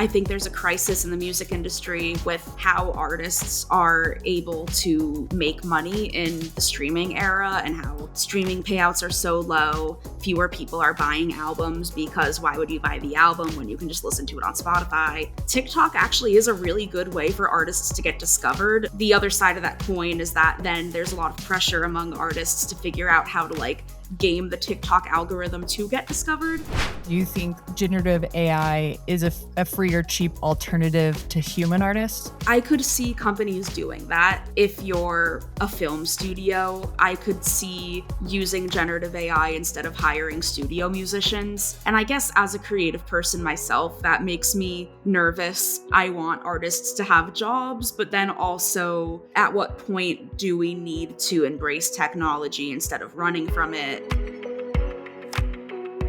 I think there's a crisis in the music industry with how artists are able to make money in the streaming era and how streaming payouts are so low. Fewer people are buying albums because why would you buy the album when you can just listen to it on Spotify? TikTok actually is a really good way for artists to get discovered. The other side of that coin is that then there's a lot of pressure among artists to figure out how to game the TikTok algorithm to get discovered. Do you think generative AI is a free or cheap alternative to human artists? I could see companies doing that. If you're a film studio, I could see using generative AI instead of hiring studio musicians. And I guess as a creative person myself, that makes me nervous. I want artists to have jobs, but then also at what point do we need to embrace technology instead of running from it?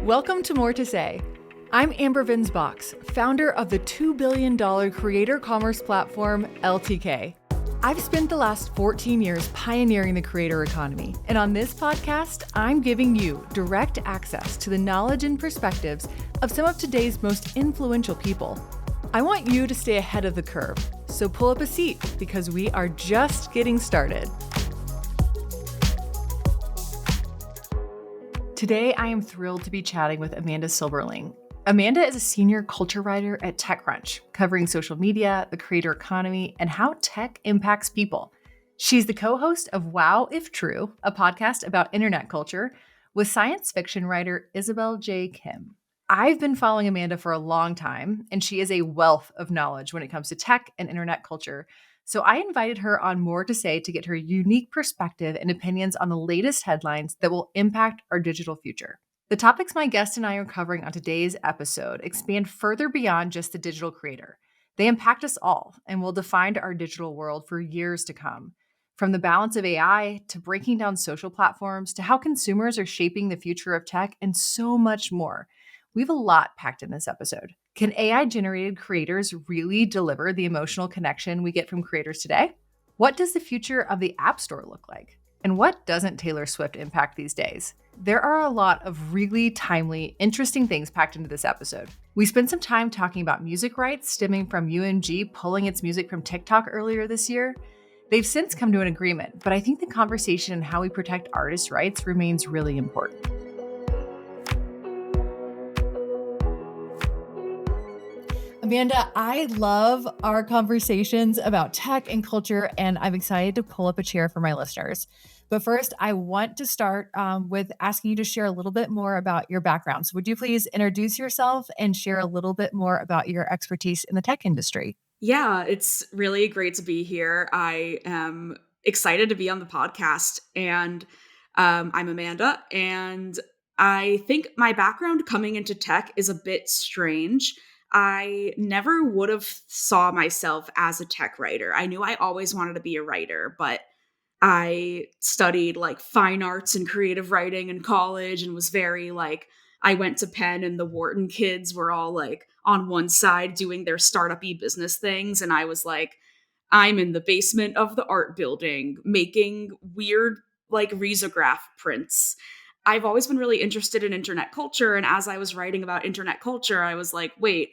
Welcome to More to Say. I'm Amber Vinsbox, founder of the $2 billion creator commerce platform, LTK. I've spent the last 14 years pioneering the creator economy, and on this podcast, I'm giving you direct access to the knowledge and perspectives of some of today's most influential people. I want you to stay ahead of the curve, so pull up a seat because we are just getting started. Today, I am thrilled to be chatting with Amanda Silberling. Amanda is a senior culture writer at TechCrunch, covering social media, the creator economy, and how tech impacts people. She's the co-host of Wow If True, a podcast about internet culture, with science fiction writer Isabel J. Kim. I've been following Amanda for a long time, and she is a wealth of knowledge when it comes to tech and internet culture. So I invited her on More to Say to get her unique perspective and opinions on the latest headlines that will impact our digital future. The topics my guest and I are covering on today's episode expand further beyond just the digital creator. They impact us all and will define our digital world for years to come. From the balance of AI to breaking down social platforms to how consumers are shaping the future of tech and so much more. We have a lot packed in this episode. Can AI-generated creators really deliver the emotional connection we get from creators today? What does the future of the App Store look like? And what doesn't Taylor Swift impact these days? There are a lot of really timely, interesting things packed into this episode. We spent some time talking about music rights stemming from UMG pulling its music from TikTok earlier this year. They've since come to an agreement, but I think the conversation on how we protect artists' rights remains really important. Amanda, I love our conversations about tech and culture, and I'm excited to pull up a chair for my listeners. But first, I want to start with asking you to share a little bit more about your background. So would you please introduce yourself and share a little bit more about your expertise in the tech industry? Yeah, it's really great to be here. I am excited to be on the podcast, and I'm Amanda, and I think my background coming into tech is a bit strange. I never would have saw myself as a tech writer. I knew I always wanted to be a writer, but I studied fine arts and creative writing in college and was very I went to Penn and the Wharton kids were all on one side doing their startup-y business things. And I was like, I'm in the basement of the art building making weird risograph prints. I've always been really interested in internet culture. And as I was writing about internet culture, I was like, wait,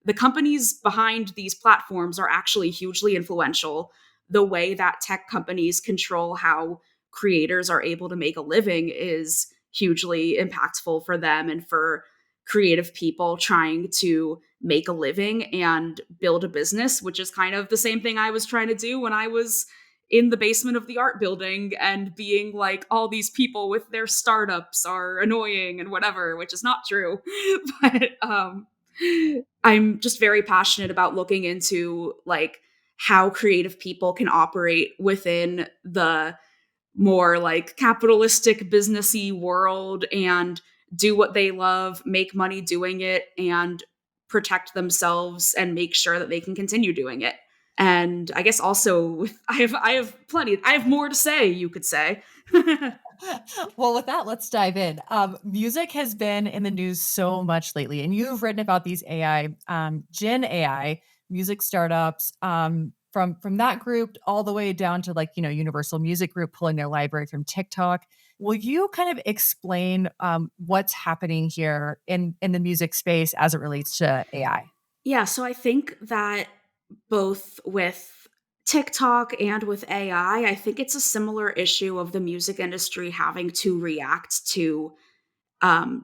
the companies behind these platforms are actually hugely influential. The way that tech companies control how creators are able to make a living is hugely impactful for them and for creative people trying to make a living and build a business, which is kind of the same thing I was trying to do when I was in the basement of the art building and being like, all these people with their startups are annoying and whatever, which is not true. But I'm just very passionate about looking into how creative people can operate within the more capitalistic businessy world and do what they love, make money doing it, and protect themselves and make sure that they can continue doing it. And I guess also I have more to say, you could say. Well, with that, let's dive in. Music has been in the news so much lately, and you've written about these Gen AI music startups, from that group all the way down to Universal Music Group pulling their library from TikTok. Will you kind of explain what's happening here in the music space as it relates to AI? Yeah, so I think that both with TikTok and with AI, I think it's a similar issue of the music industry having to react to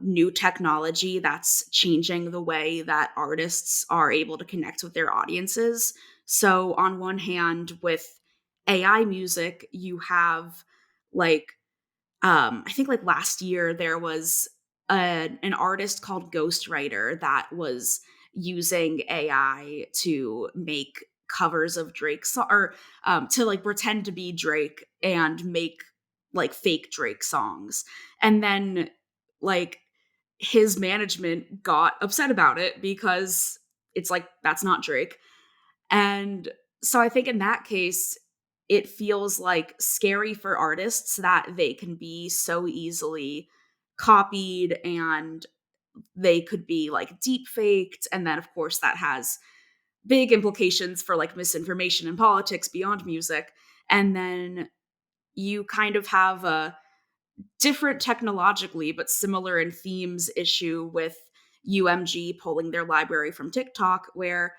new technology that's changing the way that artists are able to connect with their audiences. So, on one hand, with AI music, you have like I think like last year there was an artist called Ghostwriter that was using AI to make covers of or to like pretend to be Drake and make like fake Drake songs. And then like his management got upset about it because it's like that's not Drake. And so I think in that case, it feels like scary for artists that they can be so easily copied and they could be like deep faked. And then, of course, that has big implications for like misinformation and politics beyond music. And then you kind of have a different technologically, but similar in themes issue with UMG pulling their library from TikTok, where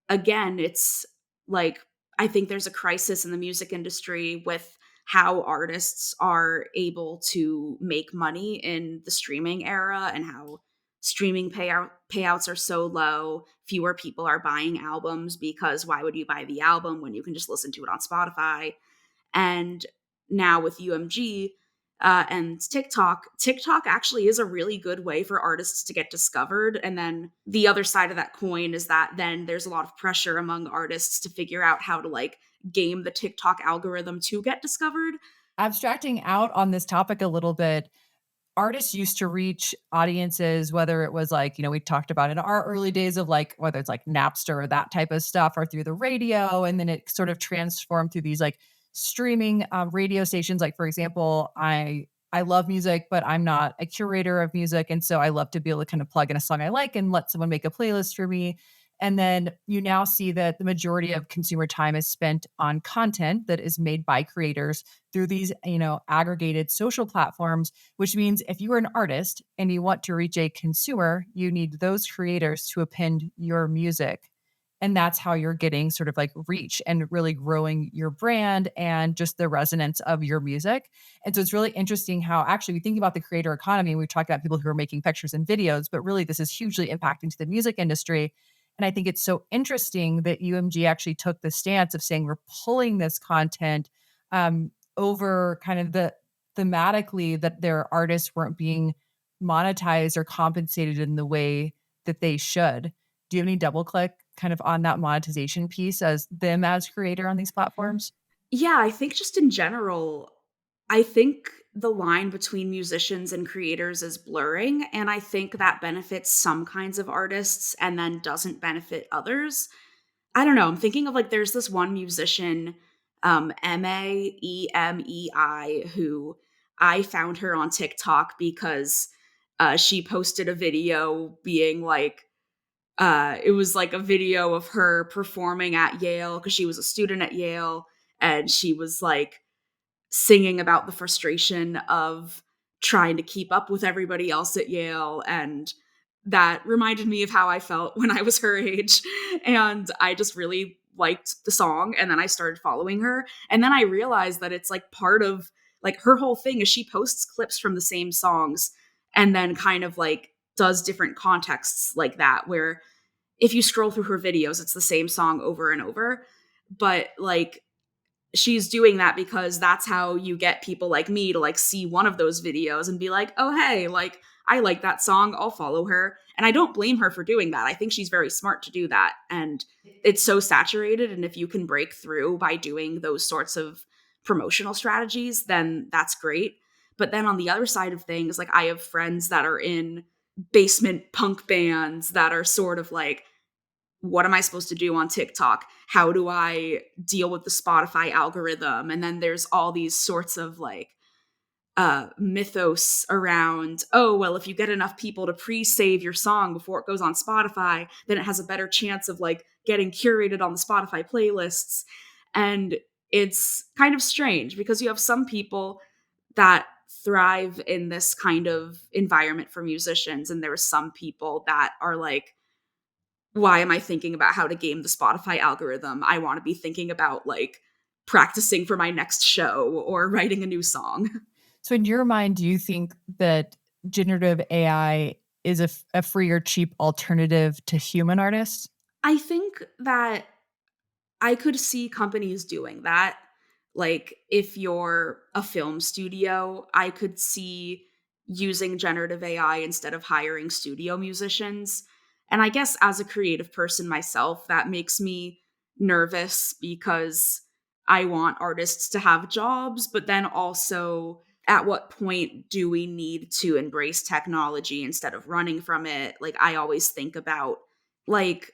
again, it's like I think there's a crisis in the music industry with how artists are able to make money in the streaming era and how streaming payouts are so low. Fewer people are buying albums because why would you buy the album when you can just listen to it on Spotify? And now with UMG and TikTok actually is a really good way for artists to get discovered. And then the other side of that coin is that then there's a lot of pressure among artists to figure out how to like game the TikTok algorithm to get discovered. Abstracting out on this topic a little bit, artists used to reach audiences, whether it was like, we talked about in our early days of like, whether it's like Napster or that type of stuff or through the radio. And then it sort of transformed through these like streaming radio stations. Like, for example, I love music, but I'm not a curator of music. And so I love to be able to kind of plug in a song I like and let someone make a playlist for me. And then you now see that the majority of consumer time is spent on content that is made by creators through these, aggregated social platforms, which means if you are an artist and you want to reach a consumer, you need those creators to append your music. And that's how you're getting sort of like reach and really growing your brand and just the resonance of your music. And so it's really interesting how actually we think about the creator economy. We talk about people who are making pictures and videos, but really this is hugely impacting to the music industry. And I think it's so interesting that UMG actually took the stance of saying we're pulling this content over kind of the thematically that their artists weren't being monetized or compensated in the way that they should. Do you have any double click kind of on that monetization piece as them as creator on these platforms? Yeah, I think just in general, I think the line between musicians and creators is blurring. And I think that benefits some kinds of artists and then doesn't benefit others. I don't know. I'm thinking of like there's this one musician, Maemei, who I found her on TikTok because she posted a video being like, it was like a video of her performing at Yale because she was a student at Yale, and she was like singing about the frustration of trying to keep up with everybody else at Yale. And that reminded me of how I felt when I was her age. And I just really liked the song. And then I started following her. And then I realized that it's like part of like her whole thing is she posts clips from the same songs and then kind of like does different contexts like that, where if you scroll through her videos, it's the same song over and over. But like she's doing that because that's how you get people like me to like see one of those videos and be like, "Oh, hey, like I like that song, I'll follow her." And I don't blame her for doing that. I think she's very smart to do that. And it's so saturated, and if you can break through by doing those sorts of promotional strategies, then that's great. But then on the other side of things, like I have friends that are in basement punk bands that are sort of like, what am I supposed to do on TikTok? How do I deal with the Spotify algorithm? And then there's all these sorts of like mythos around, oh, well, if you get enough people to pre-save your song before it goes on Spotify, then it has a better chance of like getting curated on the Spotify playlists. And it's kind of strange because you have some people that thrive in this kind of environment for musicians, and there are some people that are like why am I thinking about how to game the Spotify algorithm? I want to be thinking about like practicing for my next show or writing a new song. So in your mind, do you think that generative AI is a free or cheap alternative to human artists? I think that I could see companies doing that. Like, if you're a film studio, I could see using generative AI instead of hiring studio musicians. And I guess as a creative person myself, that makes me nervous because I want artists to have jobs, but then also, at what point do we need to embrace technology instead of running from it? Like, I always think about, like,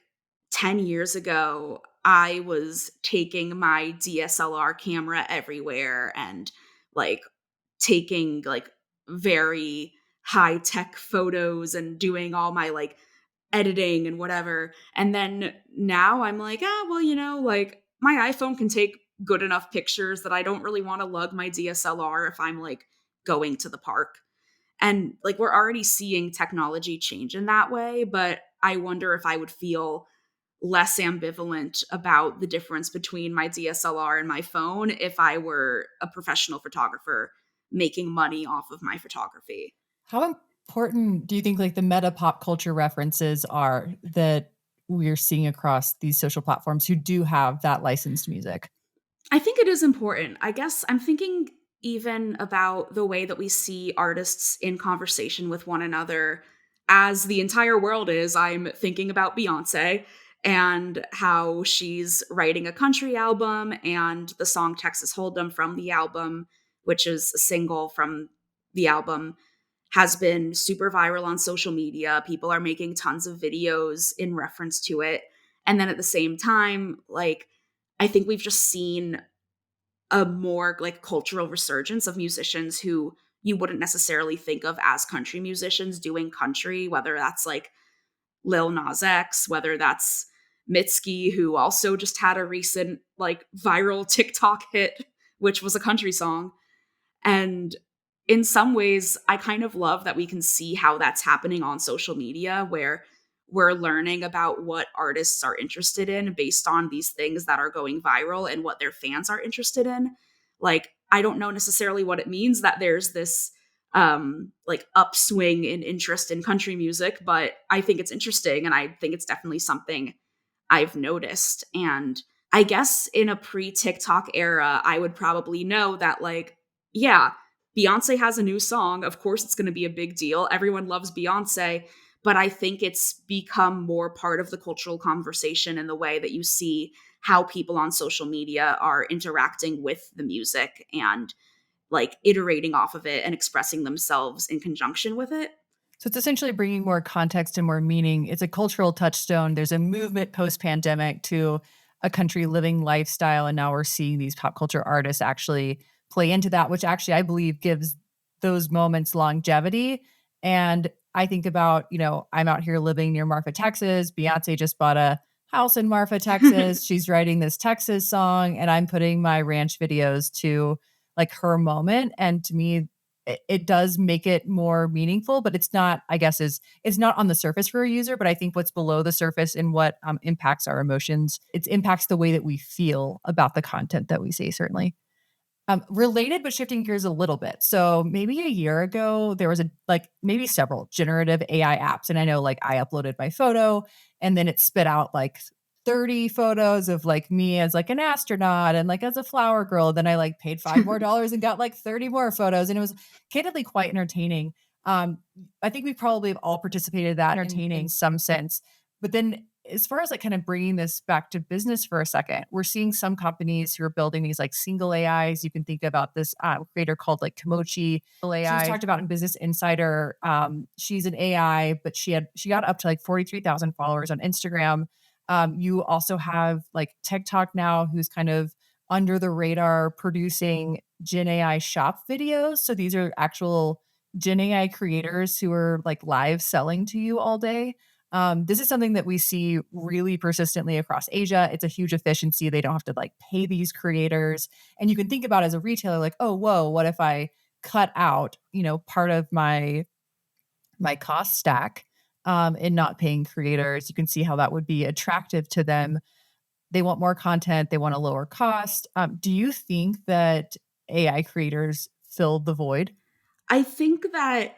10 years ago, I was taking my DSLR camera everywhere and like taking like very high tech photos and doing all my like editing and whatever. And then now I'm like, ah, well, like my iPhone can take good enough pictures that I don't really want to lug my DSLR if I'm like going to the park. And like we're already seeing technology change in that way, but I wonder if I would feel less ambivalent about the difference between my DSLR and my phone if I were a professional photographer making money off of my photography. How important do you think like the meta pop culture references are that we're seeing across these social platforms who do have that licensed music? I think it is important. I guess I'm thinking even about the way that we see artists in conversation with one another as the entire world is. I'm thinking about Beyonce and how she's writing a country album and the song Texas Hold'em from the album, which is a single from the album, has been super viral on social media. People are making tons of videos in reference to it. And then at the same time, like, I think we've just seen a more like cultural resurgence of musicians who you wouldn't necessarily think of as country musicians doing country, whether that's like Lil Nas X, whether that's Mitski, who also just had a recent like viral TikTok hit, which was a country song. And in some ways, I kind of love that we can see how that's happening on social media, where we're learning about what artists are interested in based on these things that are going viral and what their fans are interested in. Like, I don't know necessarily what it means that there's this like upswing in interest in country music, but I think it's interesting and I think it's definitely something I've noticed. And I guess in a pre TikTok era, I would probably know that, like, yeah, Beyonce has a new song. Of course, it's going to be a big deal. Everyone loves Beyonce. But I think it's become more part of the cultural conversation in the way that you see how people on social media are interacting with the music and like iterating off of it and expressing themselves in conjunction with it. So it's essentially bringing more context and more meaning. It's a cultural touchstone. There's a movement post pandemic to a country living lifestyle. And now we're seeing these pop culture artists actually play into that, which actually I believe gives those moments longevity. And I think about, I'm out here living near Marfa, Texas. Beyonce just bought a house in Marfa, Texas. She's writing this Texas song, and I'm putting my ranch videos to like her moment. And to me, it does make it more meaningful, but it's not, I guess, is not on the surface for a user. But I think what's below the surface and what impacts our emotions, it impacts the way that we feel about the content that we see, certainly. Related, but shifting gears a little bit. So maybe a year ago, there was maybe several generative AI apps. And I know like I uploaded my photo and then it spit out like 30 photos of like me as like an astronaut and like as a flower girl. Then I like paid $5 more and got like 30 more photos. And it was candidly quite entertaining. I think we probably have all participated in that in some sense. But then as far as like kind of bringing this back to business for a second, we're seeing some companies who are building these like single AIs. You can think about this creator called like Komochi AI. She was talked about in Business Insider. She's an AI, but she got up to like 43,000 followers on Instagram. You also have like TikTok now, who's kind of under the radar producing Gen AI shop videos. So these are actual Gen AI creators who are like live selling to you all day. This is something that we see really persistently across Asia. It's a huge efficiency. They don't have to like pay these creators. And you can think about as a retailer, like, oh, whoa, what if I cut out, part of my cost stack and not paying creators. You can see how that would be attractive to them. They want more content, they want a lower cost. Do you think that AI creators fill the void? I think that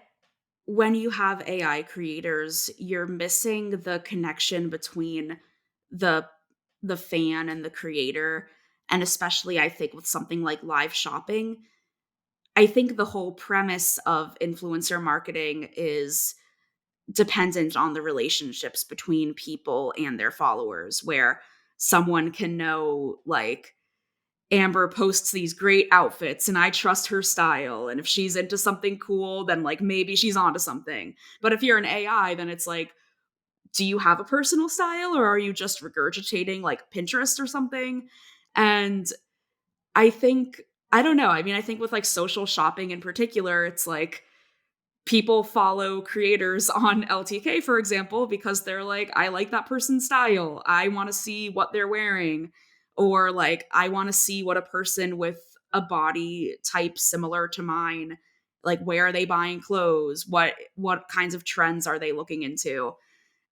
when you have AI creators, you're missing the connection between the the fan and the creator, and especially I think with something like live shopping, I think the whole premise of influencer marketing is dependent on the relationships between people and their followers, where someone can know, like, Amber posts these great outfits and I trust her style. And if she's into something cool, then like maybe she's onto something. But if you're an AI, then it's like, do you have a personal style or are you just regurgitating like Pinterest or something? And I think, I don't know. I mean, I think with like social shopping in particular, it's like people follow creators on LTK, for example, because they're like, I like that person's style. I want to see what they're wearing. Or like, I want to see what a person with a body type similar to mine, like where are they buying clothes? What kinds of trends are they looking into?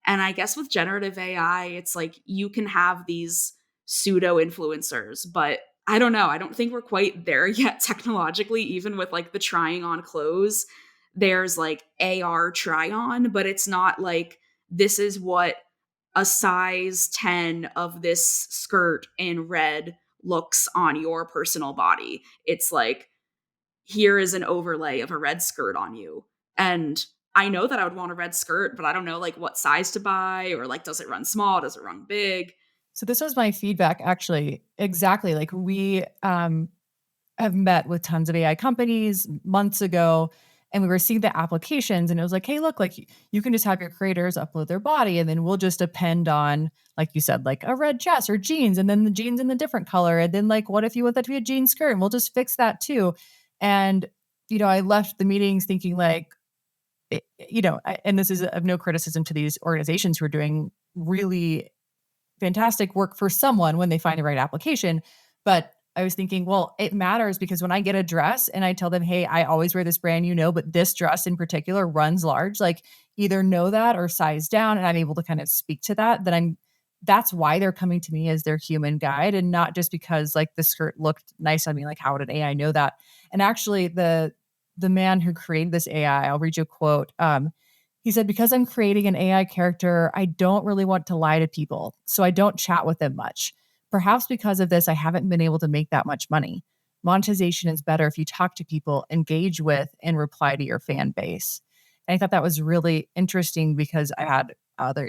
And I guess with generative AI, it's like you can have these pseudo influencers, but I don't know. I don't think we're quite there yet technologically, even with like the trying on clothes. There's like AR try on, but it's not like this is what a size 10 of this skirt in red looks on your personal body. It's like here is an overlay of a red skirt on you. And I know that I would want a red skirt, but I don't know like what size to buy or like does it run small, does it run big? So this was my feedback actually. Exactly. Like we have met with tons of AI companies months ago, and we were seeing the applications, and it was like, hey, look, like you can just have your creators upload their body, and then we'll just depend on, like you said, like a red dress or jeans, and then the jeans in the different color. And then, like, what if you want that to be a jean skirt? And we'll just fix that too. And, I left the meetings thinking, like, and this is of no criticism to these organizations who are doing really fantastic work for someone when they find the right application. But I was thinking, well, it matters because when I get a dress and I tell them, hey, I always wear this brand, but this dress in particular runs large, like either know that or size down. And I'm able to kind of speak to that, that's why they're coming to me as their human guide and not just because like the skirt looked nice on me. Like, how would an AI know that? And actually the man who created this AI, I'll read you a quote. He said, because I'm creating an AI character, I don't really want to lie to people. So I don't chat with them much. Perhaps because of this, I haven't been able to make that much money. Monetization is better if you talk to people, engage with, and reply to your fan base. And I thought that was really interesting because I had other,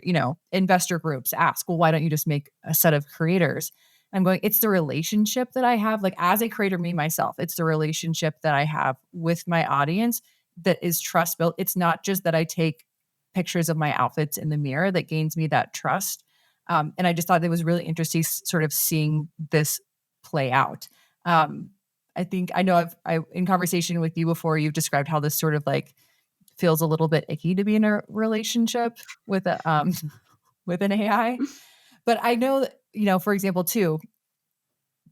investor groups ask, well, why don't you just make a set of creators? I'm going, it's the relationship that I have, like as a creator, me myself, it's the relationship that I have with my audience that is trust built. It's not just that I take pictures of my outfits in the mirror that gains me that trust. And I just thought it was really interesting sort of seeing this play out. Um, I think I know in conversation with you before, you've described how this sort of like feels a little bit icky to be in a relationship with a with an AI. But I know that, for example, too,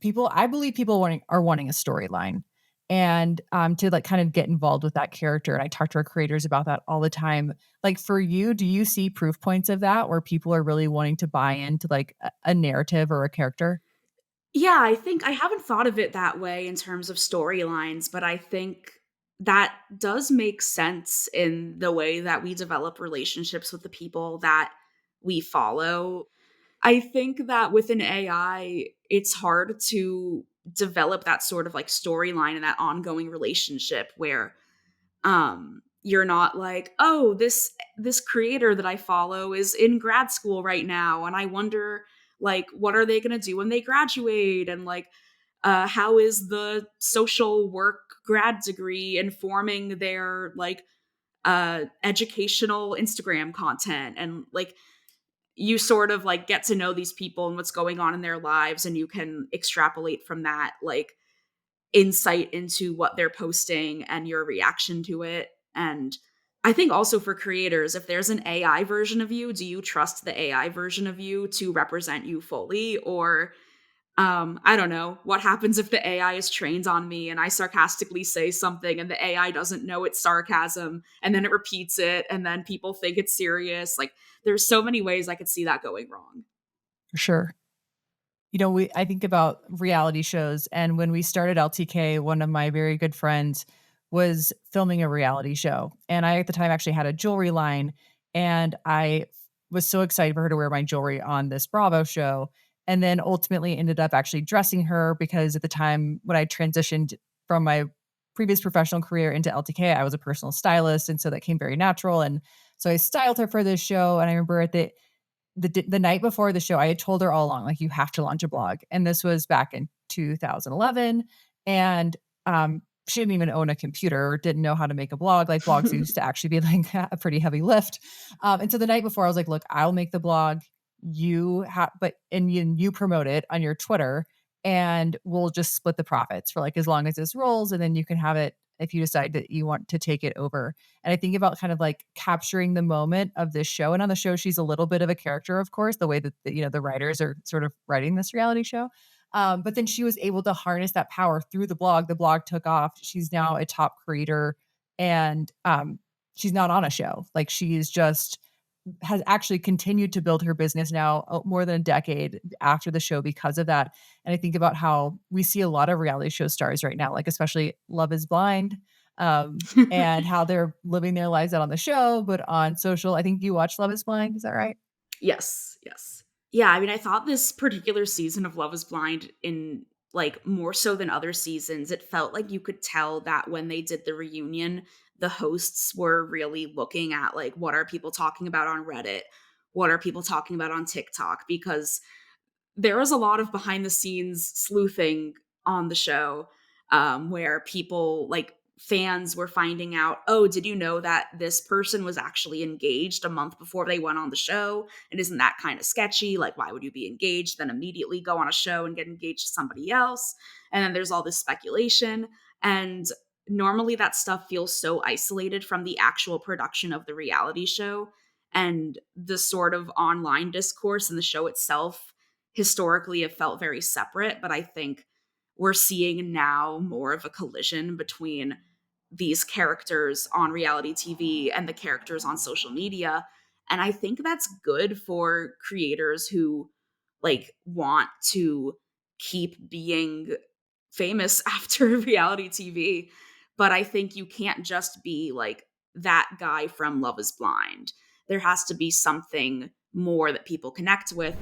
I believe people are wanting a storyline and to like kind of get involved with that character. And I talk to our creators about that all the time. Like for you, do you see proof points of that where people are really wanting to buy into like a narrative or a character? Yeah, I think I haven't thought of it that way in terms of storylines, but I think that does make sense in the way that we develop relationships with the people that we follow. I think that with an AI, it's hard to develop that sort of like storyline and that ongoing relationship where you're not like, oh, this creator that I follow is in grad school right now and I wonder like what are they going to do when they graduate and like how is the social work grad degree informing their like educational Instagram content, and like you sort of like get to know these people and what's going on in their lives and you can extrapolate from that like insight into what they're posting and your reaction to it. And I think also for creators, if there's an AI version of you, do you trust the AI version of you to represent you fully? Or I don't know. What happens if the AI is trained on me and I sarcastically say something and the AI doesn't know it's sarcasm and then it repeats it and then people think it's serious? Like, there's so many ways I could see that going wrong. For sure. I think about reality shows, and when we started LTK, one of my very good friends was filming a reality show, and I, at the time, actually had a jewelry line, and I was so excited for her to wear my jewelry on this Bravo show, and then ultimately ended up actually dressing her because at the time when I transitioned from my previous professional career into LTK, I was a personal stylist, and so that came very natural, and so I styled her for this show, and I remember the night before the show, I had told her all along, like, "You have to launch a blog," and this was back in 2011, and, she didn't even own a computer or didn't know how to make a blog, like, blogs used to actually be, like, a pretty heavy lift, and so the night before, I was like, "Look, I'll make the blog, you promote it on your Twitter, and we'll just split the profits for, like, as long as this rolls, and then you can have it if you decide that you want to take it over." And I think about kind of like capturing the moment of this show. And on the show, she's a little bit of a character, of course, the way that the writers are sort of writing this reality show. But then she was able to harness that power through the blog. The blog took off. She's now a top creator, and she's not on a show. Like she is just has actually continued to build her business now more than a decade after the show because of that. And I think about how we see a lot of reality show stars right now, like especially Love is Blind, and how they're living their lives out on the show, but on social. I think you watch Love is Blind. Is that right? Yes, yes. Yeah, I mean, I thought this particular season of Love is Blind in like more so than other seasons, it felt like you could tell that when they did the reunion, the hosts were really looking at like what are people talking about on Reddit? What are people talking about on TikTok? Because there was a lot of behind the scenes sleuthing on the show, where people like fans were finding out, oh, did you know that this person was actually engaged a month before they went on the show? And isn't that kind of sketchy? Like, why would you be engaged, then immediately go on a show and get engaged to somebody else? And then there's all this speculation. And normally that stuff feels so isolated from the actual production of the reality show. And the sort of online discourse and the show itself historically have felt very separate, but I think we're seeing now more of a collision between these characters on reality TV and the characters on social media. And I think that's good for creators who like want to keep being famous after reality TV. But I think you can't just be like that guy from Love is Blind. There has to be something more that people connect with.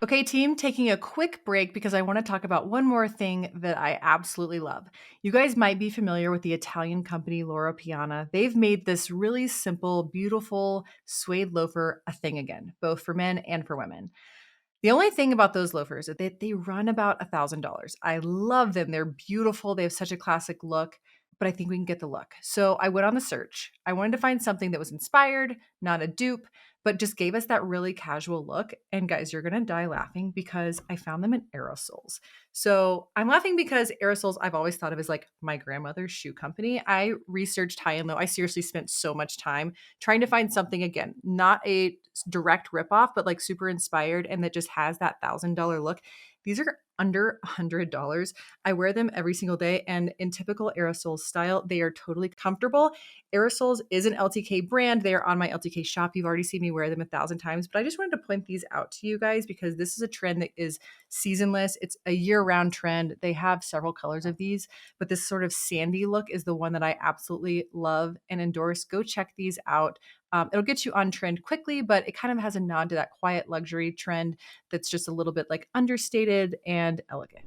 Okay, team, taking a quick break because I want to talk about one more thing that I absolutely love. You guys might be familiar with the Italian company Loro Piana. They've made this really simple, beautiful suede loafer a thing again, both for men and for women. The only thing about those loafers is that they run about $1,000. I love them. They're beautiful. They have such a classic look, but I think we can get the look. So I went on the search. I wanted to find something that was inspired, not a dupe, but just gave us that really casual look. And guys, you're going to die laughing because I found them in aerosols. So I'm laughing because aerosols I've always thought of as like my grandmother's shoe company. I researched high and low. I seriously spent so much time trying to find something again, not a direct ripoff, but like super inspired and that just has that $1,000 look. These are under $100. I wear them every single day, and in typical aerosols style, they are totally comfortable. Aerosols is an LTK brand. They are on my LTK shop. You've already seen me wear them 1,000 times, but I just wanted to point these out to you guys because this is a trend that is seasonless. It's a year-round trend. They have several colors of these, but this sort of sandy look is the one that I absolutely love and endorse. Go check these out. It'll get you on trend quickly, but it kind of has a nod to that quiet luxury trend that's just a little bit like understated and elegant.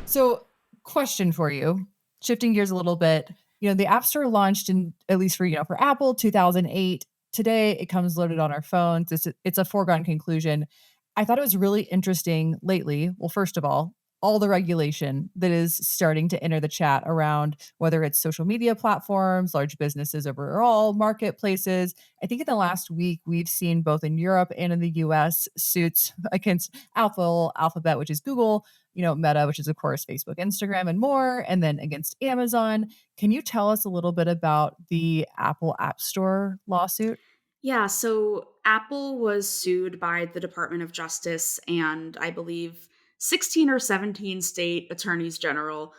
So, question for you, shifting gears a little bit. The App Store launched in, at least for Apple, 2008. Today, it comes loaded on our phones. It's a foregone conclusion. I thought it was really interesting lately. Well, first of all the regulation that is starting to enter the chat around whether it's social media platforms, large businesses overall, marketplaces. I think in the last week, we've seen both in Europe and in the US suits against Alphabet, which is Google, Meta, which is of course Facebook, Instagram, and more, and then against Amazon. Can you tell us a little bit about the Apple App Store lawsuit? Yeah, so Apple was sued by the Department of Justice and I believe 16 or 17 state attorneys general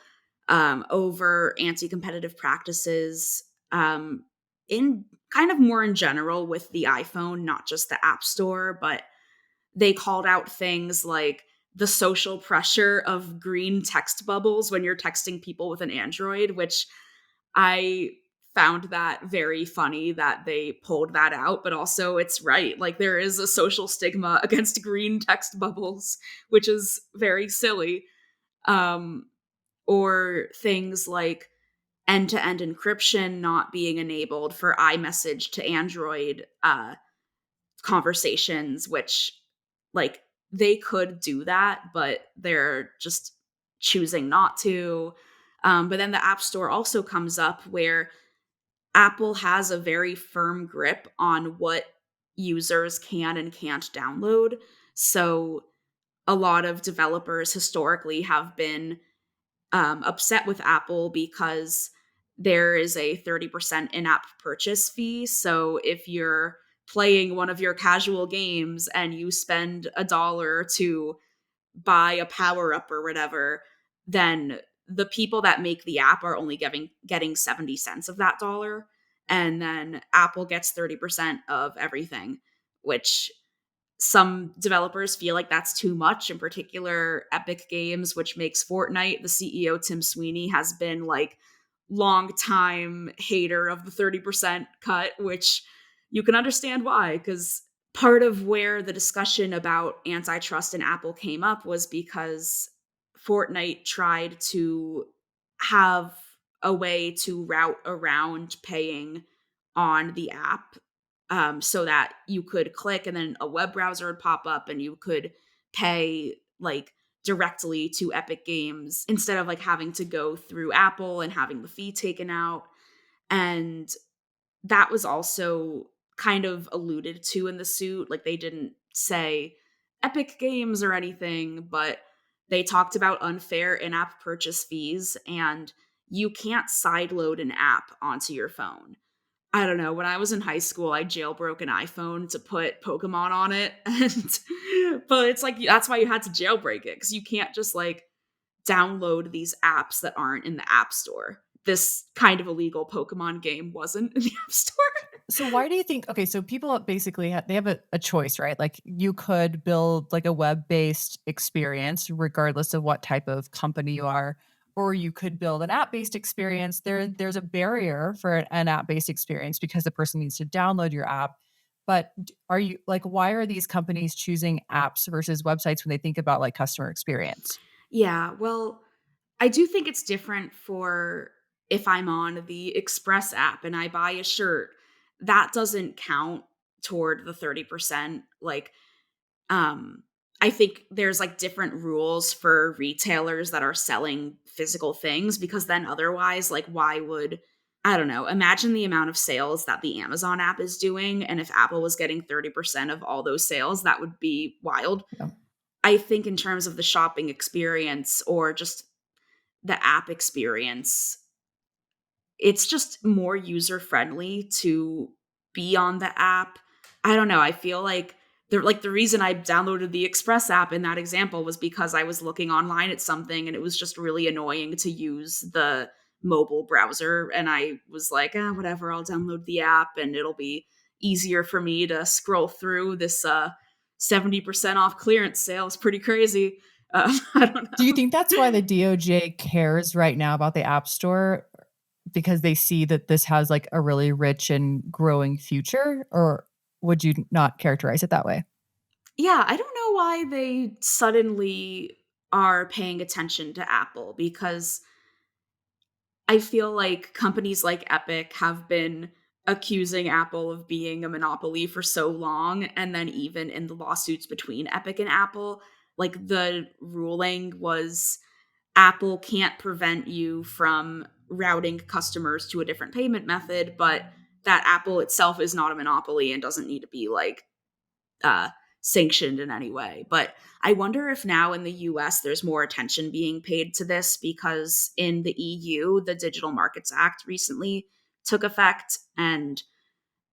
over anti competitive practices in kind of more in general with the iPhone, not just the App Store, but they called out things like the social pressure of green text bubbles when you're texting people with an Android, which I found that very funny that they pulled that out, but also it's right. Like there is a social stigma against green text bubbles, which is very silly. Um, or things like end-to-end encryption not being enabled for iMessage to Android conversations, which like they could do that, but they're just choosing not to. But then the App Store also comes up where Apple has a very firm grip on what users can and can't download. So a lot of developers historically have been upset with Apple because there is a 30% in app purchase fee. So if you're playing one of your casual games and you spend $1 to buy a power up or whatever, then the people that make the app are only getting 70 cents of that dollar. And then Apple gets 30% of everything, which some developers feel like that's too much, in particular Epic Games, which makes Fortnite. The CEO, Tim Sweeney, has been like long time hater of the 30% cut, which you can understand why, because part of where the discussion about antitrust in Apple came up was because Fortnite tried to have a way to route around paying on the app, so that you could click and then a web browser would pop up and you could pay like directly to Epic Games instead of like having to go through Apple and having the fee taken out. And that was also kind of alluded to in the suit. Like they didn't say Epic Games or anything, but they talked about unfair in app purchase fees, and you can't sideload an app onto your phone. I don't know. When I was in high school, I jailbroke an iPhone to put Pokemon on it. And but it's like that's why you had to jailbreak it, because you can't just like download these apps that aren't in the App Store. This kind of illegal Pokemon game wasn't in the App Store. So why do you think okay, so people basically they have a choice, right? Like you could build like a web-based experience regardless of what type of company you are, or you could build an app-based experience. There's a barrier for an app-based experience because the person needs to download your app. But are you like why are these companies choosing apps versus websites when they think about like customer experience? Yeah, well, I do think it's different for if I'm on the Express app and I buy a shirt, that doesn't count toward the 30%. Like, I think there's like different rules for retailers that are selling physical things, because then otherwise, like, why would I don't know, imagine the amount of sales that the Amazon app is doing. And if Apple was getting 30% of all those sales, that would be wild. Yeah. I think in terms of the shopping experience or just the app experience, it's just more user friendly to be on the app. I don't know. I feel like the reason I downloaded the Express app in that example was because I was looking online at something and it was just really annoying to use the mobile browser, and I was like, whatever, I'll download the app and it'll be easier for me to scroll through this 70% off clearance sale. It's pretty crazy. I don't Do you know. think that's why the DOJ cares right now about the App Store? Because they see that this has, like, a really rich and growing future, or would you not characterize it that way? Yeah, I don't know why they suddenly are paying attention to Apple, because I feel like companies like Epic have been accusing Apple of being a monopoly for so long. And then, even in the lawsuits between Epic and Apple, like the ruling was Apple can't prevent you from routing customers to a different payment method, but that Apple itself is not a monopoly and doesn't need to be like uh, sanctioned in any way. But I wonder if now in the US there's more attention being paid to this, because in the EU, the Digital Markets Act recently took effect, and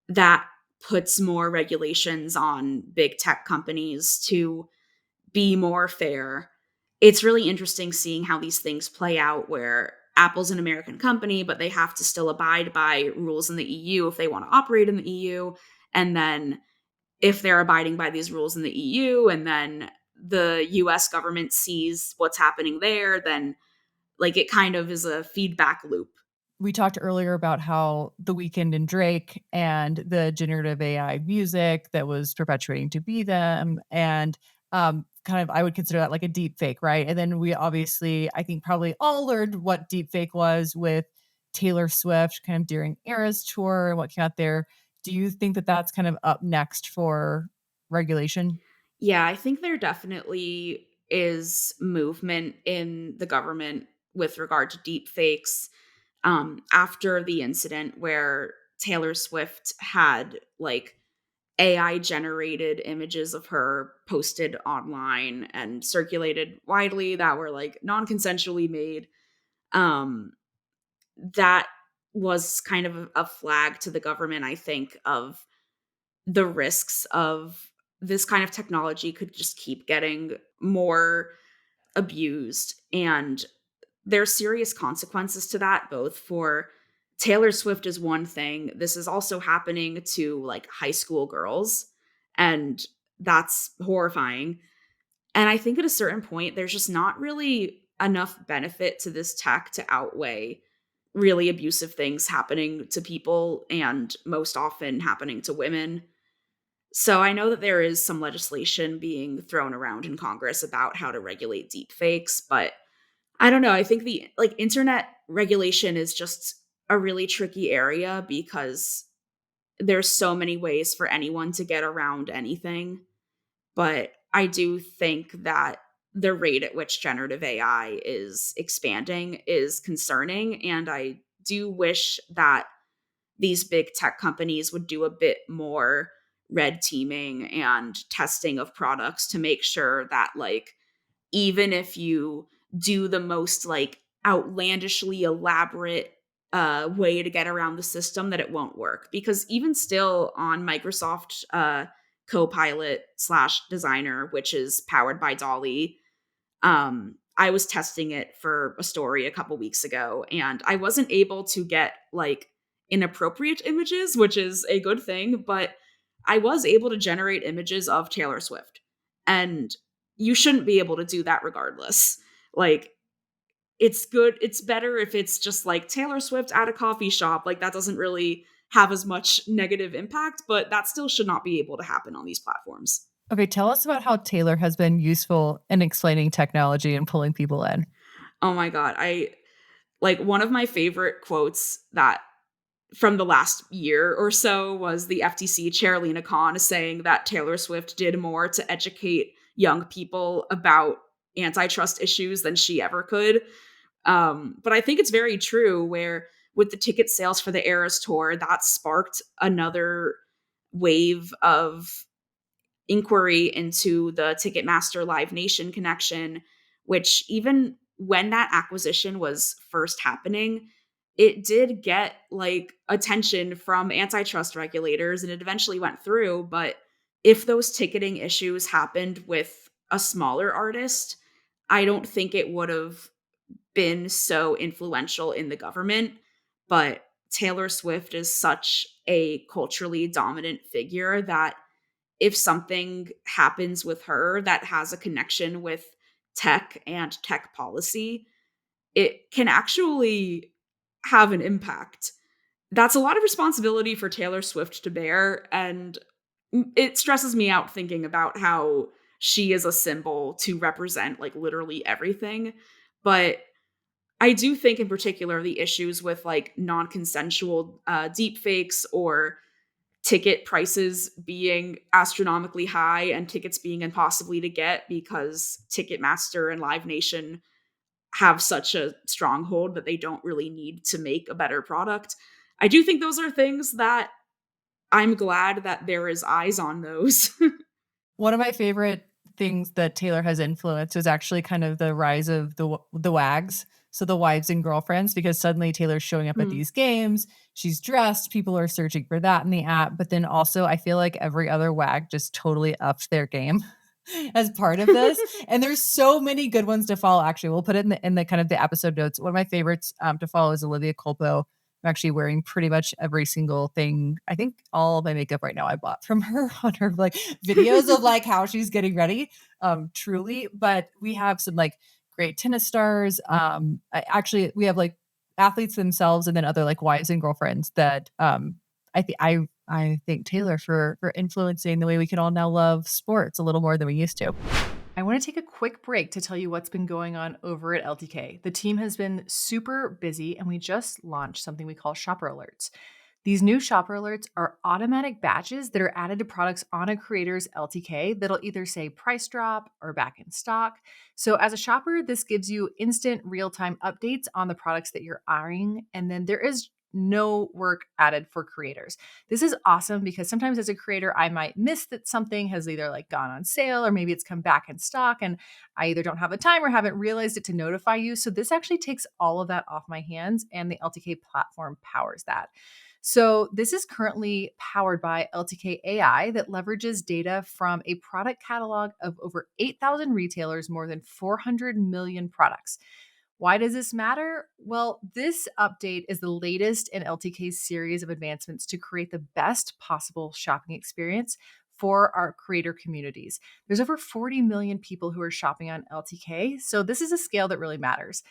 that puts more regulations on big tech companies to be more fair. it's really interesting seeing how these things play out where Apple's an American company, but they have to still abide by rules in the EU if they want to operate in the EU. And then if they're abiding by these rules in the EU and then the US government sees what's happening there, then like it kind of is a feedback loop. We talked earlier about how The Weeknd and Drake and the generative AI music that was perpetuating to be them, and, kind of I would consider that like a deep fake, right? And then we obviously, I think, probably all learned what deep fake was with Taylor Swift kind of during Eras Tour and what came out there. Do you think that that's kind of up next for regulation? Yeah, I think there definitely is movement in the government with regard to deep fakes after the incident where Taylor Swift had like AI generated images of her posted online and circulated widely that were like non-consensually made. Um, that was kind of a flag to the government, I think, of the risks of this kind of technology could just keep getting more abused. And there's serious consequences to that, both for Taylor Swift is one thing. This is also happening to like high school girls, and that's horrifying. And I think at a certain point, there's just not really enough benefit to this tech to outweigh really abusive things happening to people and most often happening to women. So I know that there is some legislation being thrown around in Congress about how to regulate deep fakes, but I don't know. I think the like internet regulation is just a really tricky area because there's so many ways for anyone to get around anything. But I do think that the rate at which generative AI is expanding is concerning. And I do wish that these big tech companies would do a bit more red teaming and testing of products to make sure that like even if you do the most like outlandishly elaborate way to get around the system that it won't work because even still on Microsoft Copilot slash designer, which is powered by Dolly, I was testing it for a story a couple weeks ago and I wasn't able to get like inappropriate images, which is a good thing, but I was able to generate images of Taylor Swift. And you shouldn't be able to do that regardless. Like it's good, it's better if it's just like Taylor Swift at a coffee shop. Like that doesn't really have as much negative impact, but that still should not be able to happen on these platforms. Okay, tell us about how Taylor has been useful in explaining technology and pulling people in. Oh my god, I like one of my favorite quotes that from the last year or so was the FTC chair Lena Khan saying that Taylor Swift did more to educate young people about antitrust issues than she ever could. But I think it's very true where with the ticket sales for the Eras tour, that sparked another wave of inquiry into the Ticketmaster Live Nation connection, which even when that acquisition was first happening, it did get like attention from antitrust regulators and it eventually went through. But if those ticketing issues happened with a smaller artist, I don't think it would have been so influential in the government. But Taylor Swift is such a culturally dominant figure that if something happens with her that has a connection with tech and tech policy, it can actually have an impact. That's a lot of responsibility for Taylor Swift to bear. And it stresses me out thinking about how she is a symbol to represent like literally everything. But I do think, in particular, the issues with like non consensual deep fakes or ticket prices being astronomically high and tickets being impossibly to get because Ticketmaster and Live Nation have such a stronghold that they don't really need to make a better product. I do think those are things that I'm glad that there is eyes on those. One of my favorite things that Taylor has influenced is actually kind of the rise of the WAGs, so the wives and girlfriends, because suddenly Taylor's showing up at Mm. these games, she's dressed, people are searching for that in the app, but then also I feel like every other WAG just totally upped their game. as part of this. And there's so many good ones to follow. Actually, we'll put it in the kind of the episode notes. One of my favorites to follow is Olivia Culpo. I'm actually wearing pretty much every single thing. I think all of my makeup right now I bought from her on her like videos of like how she's getting ready. Truly. But we have some like great tennis stars. Actually, we have like athletes themselves and then other like wives and girlfriends that I think I thank Taylor for influencing the way we can all now love sports a little more than we used to. I want to take a quick break to tell you what's been going on over at LTK. The team has been super busy, and we just launched something we call shopper alerts. These new shopper alerts are automatic badges that are added to products on a creator's LTK that'll either say price drop or back in stock. So, as a shopper, this gives you instant real time updates on the products that you're eyeing. And then there is no work added for creators. This is awesome because sometimes as a creator, I might miss that something has either like gone on sale or maybe it's come back in stock and I either don't have the time or haven't realized it to notify you. So this actually takes all of that off my hands and the LTK platform powers that. So, this is currently powered by LTK AI that leverages data from a product catalog of over 8,000 retailers, more than 400 million products. Why does this matter? Well, this update is the latest in LTK's series of advancements to create the best possible shopping experience for our creator communities. There's over 40 million people who are shopping on LTK, so this is a scale that really matters.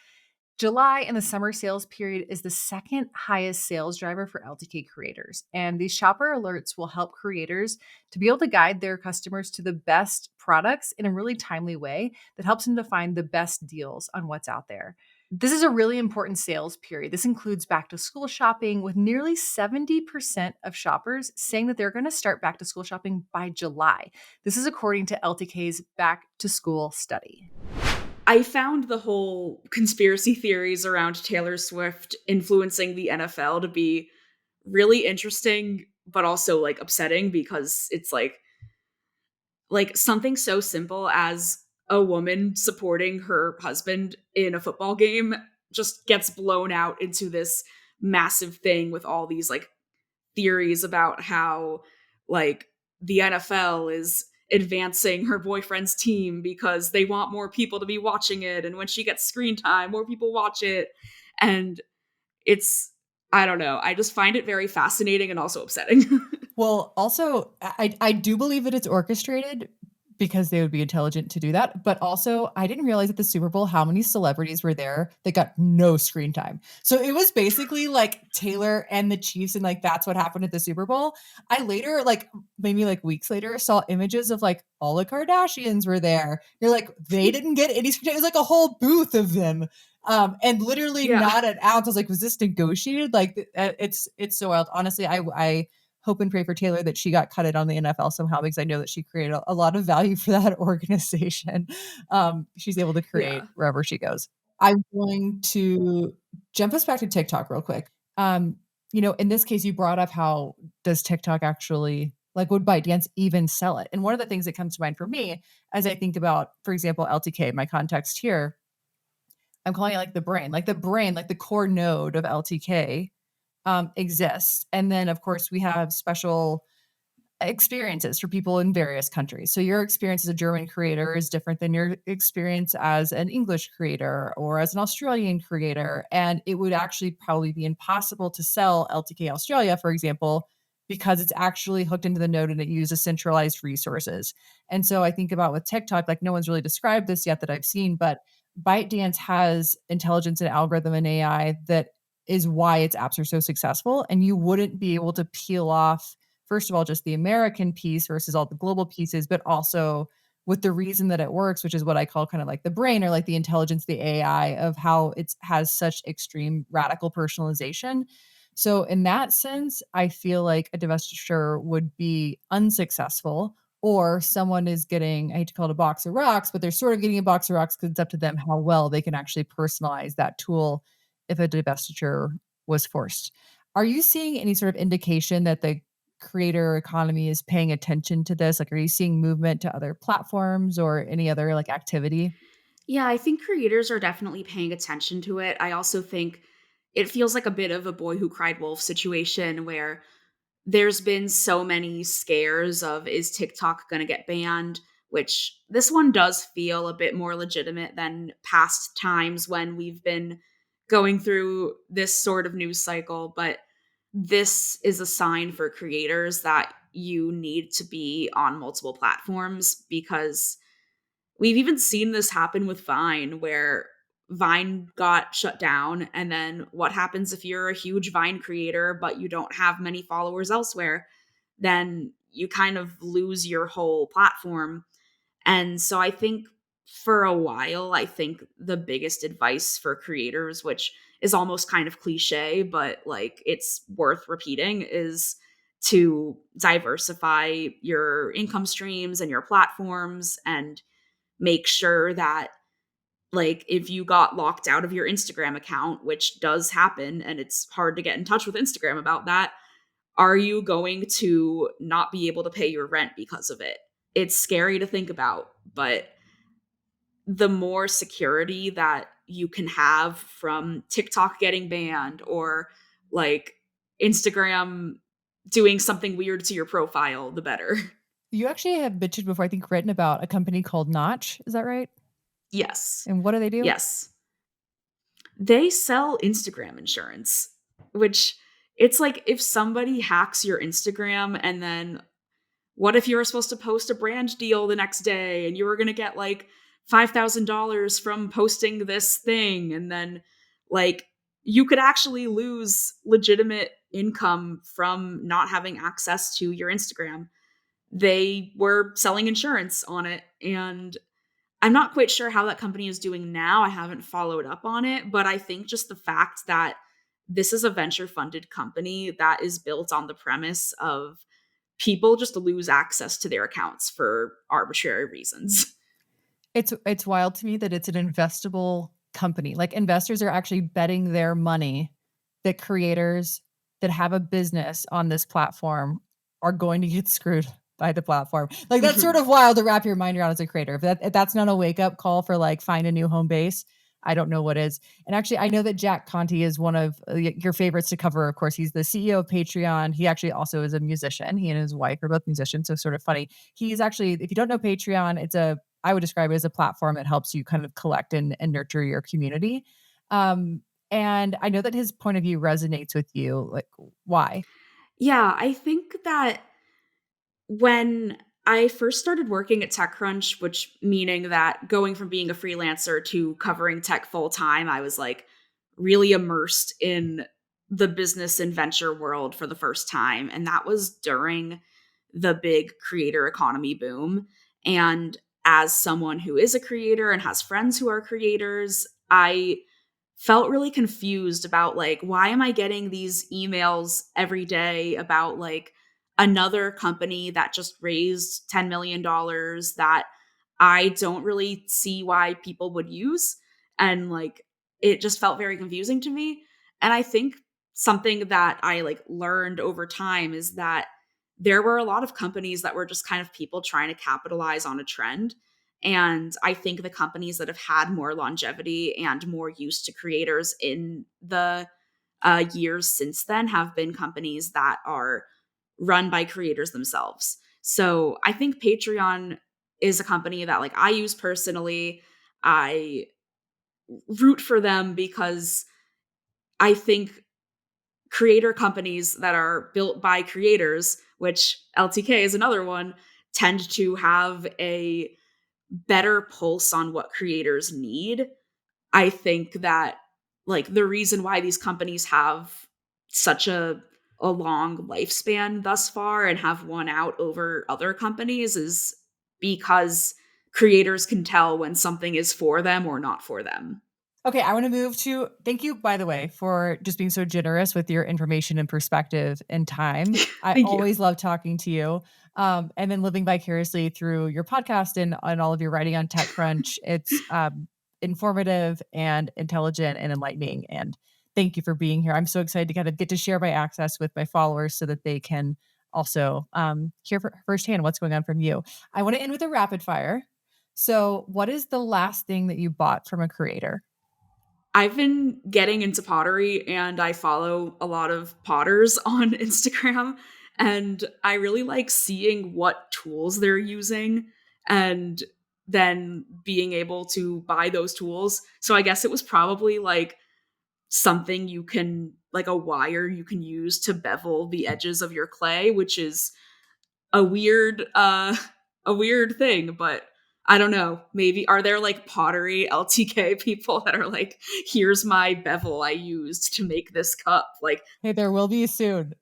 July and the summer sales period is the second highest sales driver for LTK creators. And these shopper alerts will help creators to be able to guide their customers to the best products in a really timely way that helps them to find the best deals on what's out there. This is a really important sales period. This includes back to school shopping, with nearly 70% of shoppers saying that they're going to start back to school shopping by July. This is according to LTK's back to school study. I found the whole conspiracy theories around Taylor Swift influencing the NFL to be really interesting, but also like upsetting because it's like something so simple as a woman supporting her husband in a football game just gets blown out into this massive thing with all these like theories about how like the NFL is advancing her boyfriend's team because they want more people to be watching it, and when she gets screen time more people watch it. And it's, I don't know, I just find it very fascinating and also upsetting. Well, also, I do believe that it's orchestrated because they would be intelligent to do that. But also, I didn't realize at the Super Bowl how many celebrities were there that got no screen time. So it was basically like Taylor and the Chiefs, and like that's what happened at the Super Bowl. I later, like maybe like weeks later, saw images of like all the Kardashians were there. You're like, they didn't get any screen time. It was like a whole booth of them. And literally Yeah. not an ounce. I was like, was this negotiated? Like, it's so wild. Honestly, I hope and pray for Taylor that she got cutted on the NFL somehow because I know that she created a lot of value for that organization. She's able to create Yeah. wherever she goes. I'm going to jump us back to TikTok real quick. In this case, you brought up how does TikTok actually like would ByteDance even sell it? And one of the things that comes to mind for me as I think about, for example, LTK, my context here, I'm calling it like the brain, like the core node of LTK exists. And then, of course, we have special experiences for people in various countries. So your experience as a German creator is different than your experience as an English creator or as an Australian creator. And it would actually probably be impossible to sell LTK Australia, for example, because it's actually hooked into the node and it uses centralized resources. And so I think about with TikTok, like no one's really described this yet that I've seen, but ByteDance has intelligence and algorithm and AI that is why its apps are so successful. And you wouldn't be able to peel off, first of all, just the American piece versus all the global pieces, but also with the reason that it works, which is what I call kind of like the brain or like the intelligence, the AI of how it has such extreme radical personalization. So in that sense, I feel like a divestiture would be unsuccessful or someone is getting, I hate to call it a box of rocks, but they're sort of getting a box of rocks because it's up to them how well they can actually personalize that tool if a divestiture was forced. Are you seeing any sort of indication that the creator economy is paying attention to this? Like, are you seeing movement to other platforms or any other like activity? Yeah, I think creators are definitely paying attention to it. I also think it feels like a bit of a boy who cried wolf situation where there's been so many scares of is TikTok going to get banned? which this one does feel a bit more legitimate than past times when we've been going through this sort of news cycle. But this is a sign for creators that you need to be on multiple platforms, because we've even seen this happen with Vine, where Vine got shut down. And then what happens if you're a huge Vine creator, but you don't have many followers elsewhere? Then you kind of lose your whole platform. And so I think for a while, I think the biggest advice for creators, which is almost kind of cliche, but like it's worth repeating, is to diversify your income streams and your platforms, and make sure that, like, if you got locked out of your Instagram account, which does happen and it's hard to get in touch with Instagram about that, are you going to not be able to pay your rent because of it? It's scary to think about, but the more security that you can have from TikTok getting banned, or like Instagram doing something weird to your profile, the better. You actually have mentioned before, I think, written about a company called Notch. Is that right? Yes. And what do they do? Yes. They sell Instagram insurance, which, it's like if somebody hacks your Instagram, and then what if you were supposed to post a brand deal the next day and you were going to get like $5,000 from posting this thing? And then, like, you could actually lose legitimate income from not having access to your Instagram. They were selling insurance on it. And I'm not quite sure how that company is doing now. I haven't followed up on it, but I think just the fact that this is a venture funded company that is built on the premise of people just lose access to their accounts for arbitrary reasons. It's wild to me that it's an investable company. Like, investors are actually betting their money that creators that have a business on this platform are going to get screwed by the platform. Like, that's sort Mhm. of wild to wrap your mind around as a creator. If that's not a wake-up call for, like, find a new home base, I don't know what is. And actually, I know that Jack Conte is one of your favorites to cover. Of course, he's the CEO of Patreon. He actually also is a musician. He and his wife are both musicians, so sort of funny. He's actually, if you don't know Patreon, it's a, I would describe it as a platform that helps you kind of collect and nurture your community. Um, and I know that his point of view resonates with you. Like, why? Yeah, I think that when I first started working at TechCrunch, which meaning that going from being a freelancer to covering tech full time, I was like really immersed in the business and venture world for the first time. And that was during the big creator economy boom. And as someone who is a creator and has friends who are creators, I felt really confused about, like, why am I getting these emails every day about like another company that just raised $10 million that I don't really see why people would use? And like, it just felt very confusing to me. And I think something that I like learned over time is that there were a lot of companies that were just kind of people trying to capitalize on a trend. And I think the companies that have had more longevity and more use to creators in the years since then have been companies that are run by creators themselves. So I think Patreon is a company that, like, I use personally. I root for them because I think creator companies that are built by creators, which LTK is another one, tend to have a better pulse on what creators need. I think that, like, the reason why these companies have such a long lifespan thus far and have won out over other companies is because creators can tell when something is for them or not for them. Okay, I want to move to, thank you, by the way, for just being so generous with your information and perspective and time. I Thank you. always love talking to you. And then living vicariously through your podcast and all of your writing on TechCrunch. It's informative and intelligent and enlightening. And thank you for being here. I'm so excited to kind of get to share my access with my followers so that they can also hear firsthand what's going on from you. I want to end with a rapid fire. So, what is the last thing that you bought from a creator? I've been getting into pottery, and I follow a lot of potters on Instagram, and I really like seeing what tools they're using. and then being able to buy those tools. So I guess it was probably like something you can, like a wire you can use to bevel the edges of your clay, which is a weird a weird thing, but I don't know. Maybe are there like pottery LTK people that are like, here's my bevel I used to make this cup? Like Hey, there will be soon.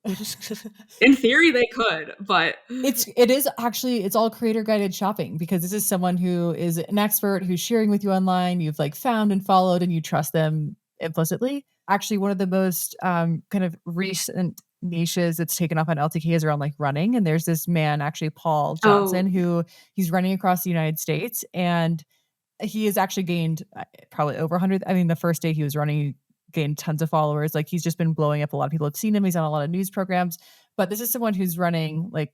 in theory they could, but It is actually it's all creator guided shopping because this is someone who is an expert who's sharing with you online, you've, like, found and followed and you trust them implicitly. Actually, one of the most, kind of recent niches that's taken off on LTK is around, like, running, and there's this man, actually Paul Johnson, oh, who he's running across the United States, and he has actually gained, probably over 100. I mean, the first day he was running, he gained tons of followers, like, he's just been blowing up, a lot of people have seen him, he's on a lot of news programs, but this is someone who's running, like,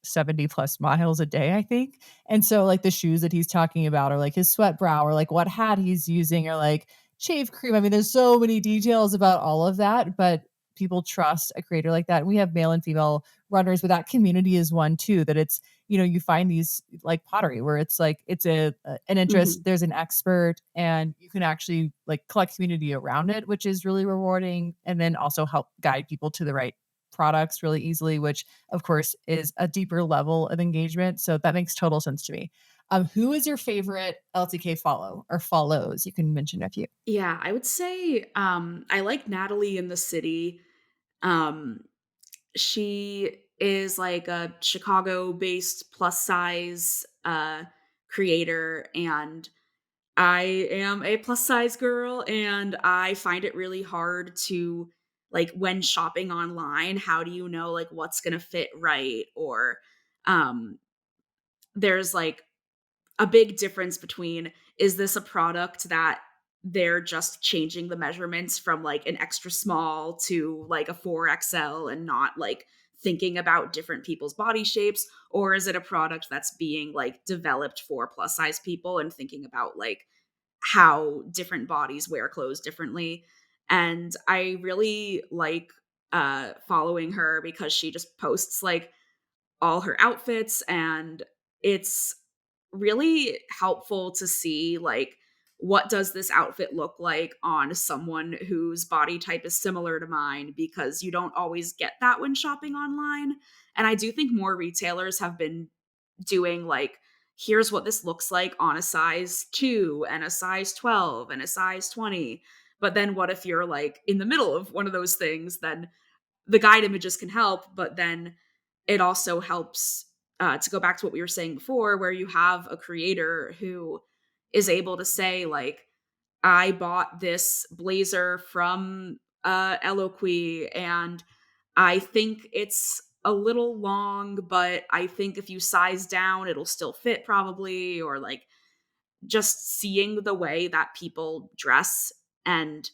70 plus miles a day, I think, and so, like, the shoes that he's talking about or, like, his sweat brow or, like, what hat he's using or, like, shave cream. I mean, there's so many details about all of that, but people trust a creator like that. We have male and female runners, but that community is one too, that it's, you find these like pottery where it's like it's an interest, mhm, there's an expert, and you can actually like collect community around it, which is really rewarding, and then also help guide people to the right products really easily, which of course is a deeper level of engagement. So that makes total sense to me. Who is your favorite LTK follow or follows? You can mention a few. yeah, I would say I like Natalie in the City. Um she is like a Chicago-based plus size creator, and I am a plus size girl, and I find it really hard to, like, when shopping online, how do you know like what's going to fit right, or um there's like a big difference between, is this a product that they're just changing the measurements from like an extra small to like a 4XL and not like thinking about different people's body shapes, or is it a product that's being like developed for plus size people and thinking about like how different bodies wear clothes differently. And I really like following her because she just posts like all her outfits, and it's really helpful to see like, what does this outfit look like on someone whose body type is similar to mine, because you don't always get that when shopping online. And I do think more retailers have been doing like, here's what this looks like on a size 2 and a size 12 and a size 20. But then what if you're like in the middle of one of those things? Then the guide images can help, but then it also helps, to go back to what we were saying before, where you have a creator who is able to say like, I bought this blazer from Eloquii, and I think it's a little long, but I think if you size down, it'll still fit probably, or like just seeing the way that people dress. And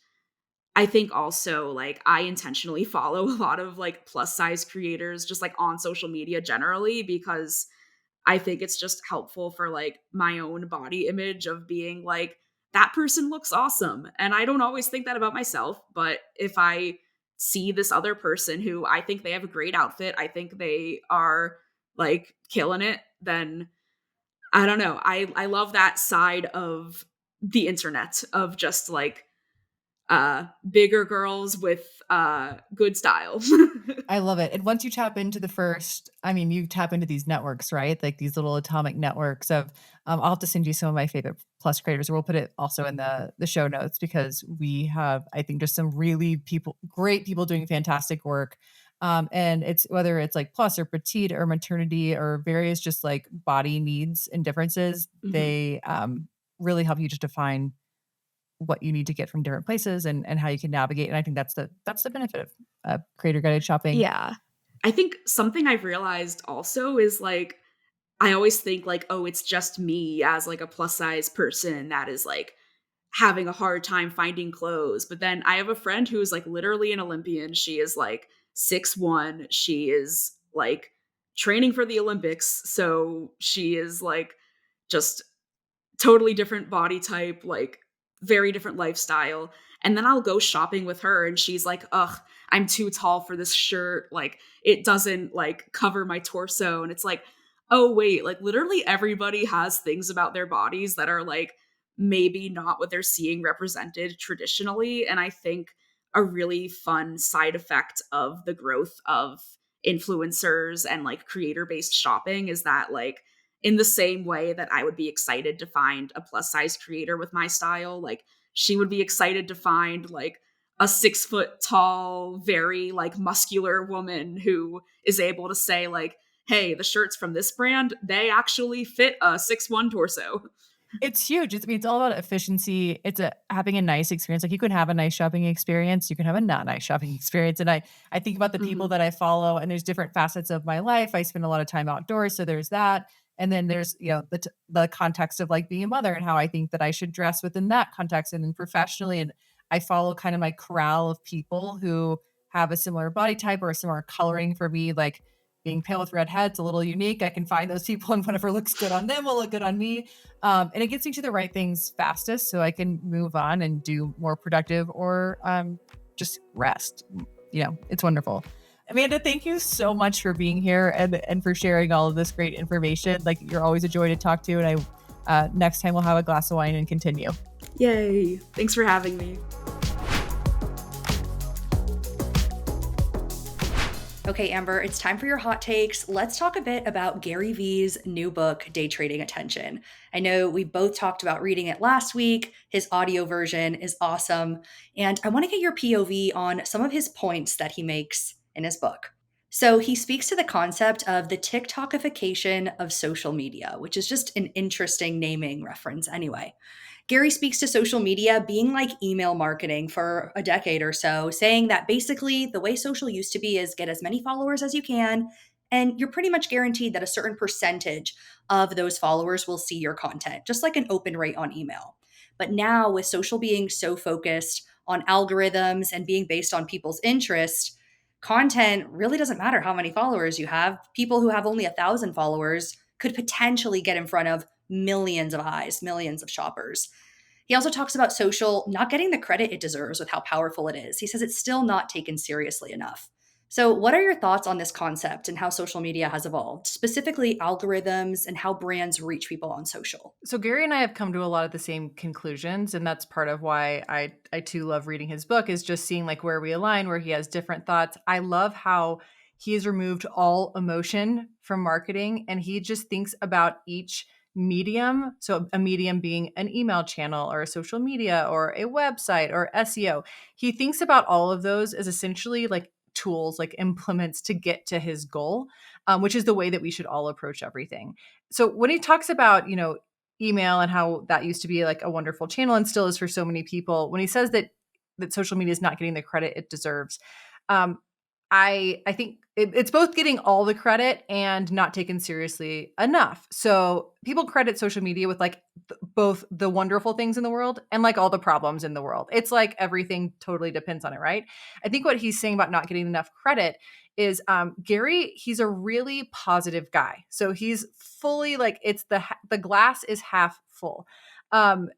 I think also like I intentionally follow a lot of like plus size creators just like on social media generally, because I think it's just helpful for like my own body image of being like, that person looks awesome. And I don't always think that about myself, but if I see this other person who I think they have a great outfit, I think they are like killing it, then I don't know. I love that side of the internet of just like bigger girls with good style. I love it, and once you tap into the first I mean, you tap into these networks, right? Like, these little atomic networks of I'll have to send you some of my favorite Plus creators, or we'll put it also in the show notes because we have, I think, just some really great people doing fantastic work, and it's whether it's, like, Plus or petite or maternity or various just, like, body needs and differences, Mhm. they, really help you just define what you need to get from different places and how you can navigate, and I think that's the benefit of, creator guided shopping. Yeah. I think something I've realized also is like, I always think like, oh, it's just me as like a plus size person that is like having a hard time finding clothes. But then I have a friend who is like literally an Olympian. She is like 6'1". She is like training for the Olympics. So she is like just totally different body type, like very different lifestyle. And then I'll go shopping with her and she's like, ugh, I'm too tall for this shirt. Like it doesn't like cover my torso. And it's like, oh wait, like literally everybody has things about their bodies that are like maybe not what they're seeing represented traditionally. And I think a really fun side effect of the growth of influencers and like creator based shopping is that like in the same way that I would be excited to find a plus size creator with my style, like she would be excited to find like a 6 foot tall, very like muscular woman who is able to say like, hey, the shirts from this brand, they actually fit a 6'1" torso. It's huge. I mean, it's all about efficiency. It's having a nice experience. Like you can have a nice shopping experience, you can have a not nice shopping experience. And I think about the people Mhm. that I follow, and there's different facets of my life. I spend a lot of time outdoors, so there's that. And then there's the context of like being a mother and how I think that I should dress within that context, and then professionally. And I follow kind of my corral of people who have a similar body type or a similar coloring for me. Like being pale with red head's a little unique. I can find those people, and whatever looks good on them will look good on me. And it gets me to the right things fastest so I can move on and do more productive or just rest. It's wonderful. Amanda, thank you so much for being here and for sharing all of this great information. Like you're always a joy to talk to. And I next time we'll have a glass of wine and continue. Yay. Thanks for having me. Okay, Amber, it's time for your hot takes. Let's talk a bit about Gary Vee's new book, Day Trading Attention. I know we both talked about reading it last week. His audio version is awesome. And I want to get your POV on some of his points that he makes in his book. So he speaks to the concept of the TikTokification of social media, which is just an interesting naming reference anyway. Gary speaks to social media being like email marketing for a decade or so, saying that basically the way social used to be is get as many followers as you can, and you're pretty much guaranteed that a certain percentage of those followers will see your content, just like an open rate on email. But now, with social being so focused on algorithms and being based on people's interest, content really doesn't matter how many followers you have. People who have only 1,000 followers could potentially get in front of millions of eyes, millions of shoppers. He also talks about social not getting the credit it deserves with how powerful it is. He says it's still not taken seriously enough. So, what are your thoughts on this concept and how social media has evolved, specifically algorithms and how brands reach people on social? So Gary and I have come to a lot of the same conclusions, and that's part of why I too love reading his book, is just seeing like where we align, where he has different thoughts. I love how he has removed all emotion from marketing, and he just thinks about each medium. So a medium being an email channel or a social media or a website or SEO. He thinks about all of those as essentially like tools, like implements to get to his goal, which is the way that we should all approach everything. So when he talks about, email and how that used to be like a wonderful channel and still is for so many people, when he says that social media is not getting the credit it deserves, um, I think it's both getting all the credit and not taken seriously enough. So people credit social media with like both the wonderful things in the world and like all the problems in the world. It's like everything totally depends on it, right? I think what he's saying about not getting enough credit is Gary, he's a really positive guy. So he's fully like it's the glass is half full. Um,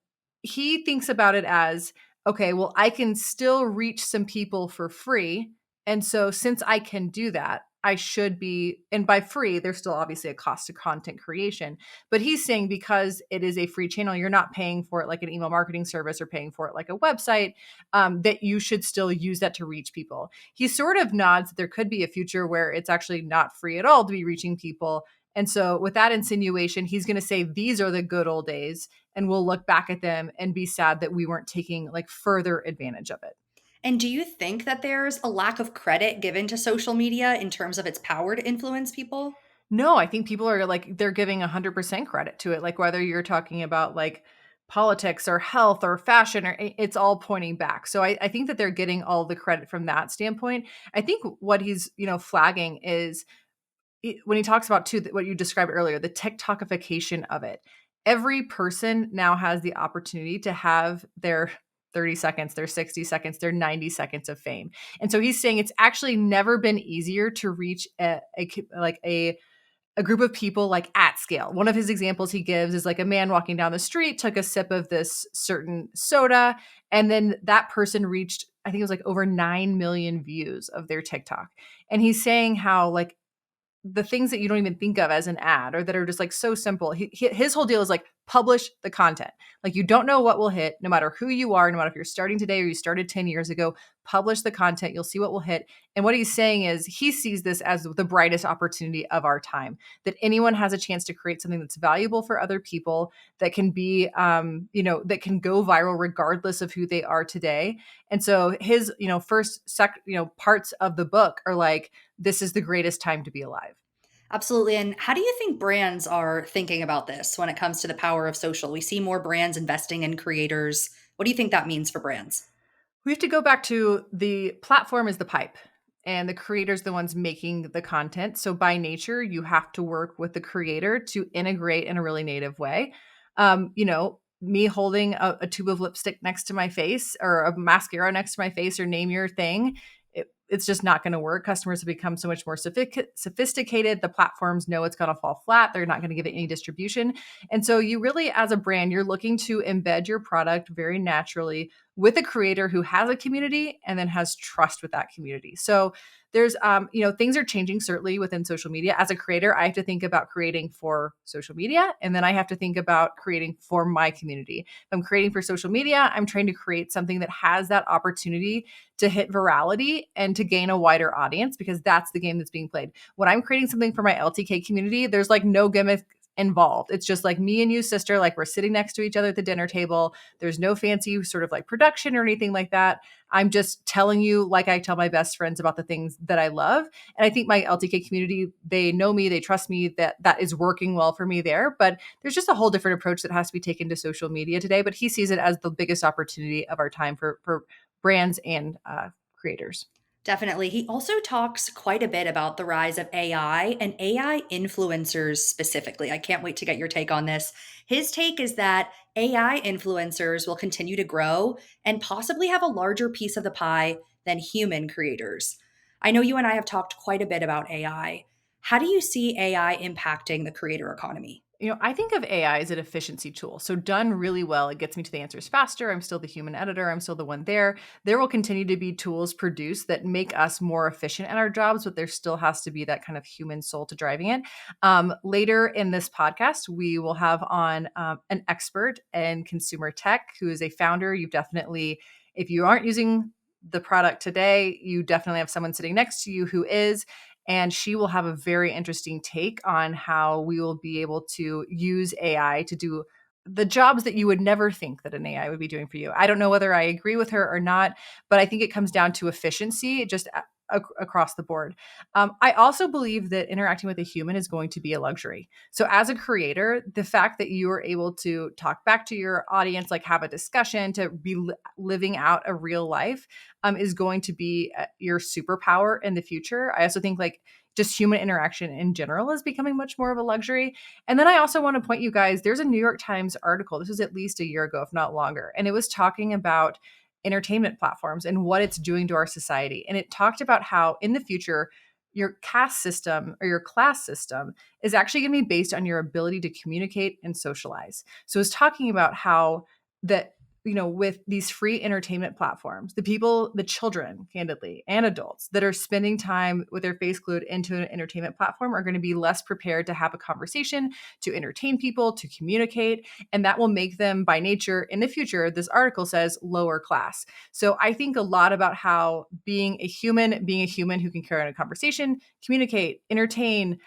he thinks about it as, okay, well, I can still reach some people for free. And so since I can do that, I should be, and by free, there's still obviously a cost to content creation. But he's saying because it is a free channel, you're not paying for it like an email marketing service or paying for it like a website, that you should still use that to reach people. He sort of nods that there could be a future where it's actually not free at all to be reaching people. And so, with that insinuation, he's going to say these are the good old days, and we'll look back at them and be sad that we weren't taking like further advantage of it. And do you think that there's a lack of credit given to social media in terms of its power to influence people? No, I think people are like, they're giving 100% credit to it. Like, whether you're talking about like politics or health or fashion, or it's all pointing back. So I think that they're getting all the credit from that standpoint. I think what he's, flagging is when he talks about too what you described earlier, the TikTokification of it. Every person now has the opportunity to have their 30 seconds, their 60 seconds, their 90 seconds of fame. And so he's saying it's actually never been easier to reach a group of people like at scale. One of his examples he gives is like a man walking down the street took a sip of this certain soda, and then that person reached, I think it was like over 9 million views of their TikTok. And he's saying how like the things that you don't even think of as an ad or that are just like so simple. His whole deal is like publish the content. Like you don't know what will hit, no matter who you are, no matter if you're starting today or you started 10 years ago, publish the content. You'll see what will hit. And what he's saying is he sees this as the brightest opportunity of our time, that anyone has a chance to create something that's valuable for other people, that can be, that can go viral regardless of who they are today. And so his, parts of the book are like, this is the greatest time to be alive. Absolutely. And how do you think brands are thinking about this when it comes to the power of social? We see more brands investing in creators. What do you think that means for brands? We have to go back to the platform is the pipe and the creators the ones making the content. So by nature, you have to work with the creator to integrate in a really native way. Me holding a tube of lipstick next to my face or a mascara next to my face or name your thing, it's just not going to work. Customers have become so much more sophisticated. The platforms know it's going to fall flat. They're not going to give it any distribution. And so you really, as a brand, you're looking to embed your product very naturally with a creator who has a community and then has trust with that community. So there's things are changing certainly within social media. As a creator, I have to think about creating for social media, and then I have to think about creating for my community. If I'm creating for social media, I'm trying to create something that has that opportunity to hit virality and to gain a wider audience, because that's the game that's being played. When I'm creating something for my LTK community, there's like no gimmick involved. It's just like me and you, sister, like we're sitting next to each other at the dinner table. There's no fancy sort of like production or anything like that. I'm just telling you, like I tell my best friends, about the things that I love. And I think my LTK community, they know me, they trust me, that is working well for me there. But there's just a whole different approach that has to be taken to social media today. But he sees it as the biggest opportunity of our time for brands and creators. Definitely. He also talks quite a bit about the rise of AI and AI influencers specifically. I can't wait to get your take on this. His take is that AI influencers will continue to grow and possibly have a larger piece of the pie than human creators. I know you and I have talked quite a bit about AI. How do you see AI impacting the creator economy? I think of AI as an efficiency tool. So done really well, it gets me to the answers faster. I'm still the human editor. I'm still the one there. There will continue to be tools produced that make us more efficient at our jobs, but there still has to be that kind of human soul to driving it. Later in this podcast, we will have on an expert in consumer tech who is a founder. You definitely, if you aren't using the product today, you definitely have someone sitting next to you who is. And she will have a very interesting take on how we will be able to use AI to do the jobs that you would never think that an AI would be doing for you. I don't know whether I agree with her or not, but I think it comes down to efficiency just across the board. I also believe that interacting with a human is going to be a luxury. So as a creator, the fact that you are able to talk back to your audience, like have a discussion, to be living out a real life, is going to be your superpower in the future. I also think like just human interaction in general is becoming much more of a luxury. And then I also want to point you guys, there's a New York Times article. This was at least a year ago, if not longer. And it was talking about entertainment platforms and what it's doing to our society. And it talked about how in the future, your caste system or your class system is actually going to be based on your ability to communicate and socialize. So it's talking about how that with these free entertainment platforms, the children, candidly, and adults that are spending time with their face glued into an entertainment platform are going to be less prepared to have a conversation, to entertain people, to communicate. And that will make them, by nature, in the future, this article says, lower class. So I think a lot about how being a human who can carry on a conversation, communicate, entertain,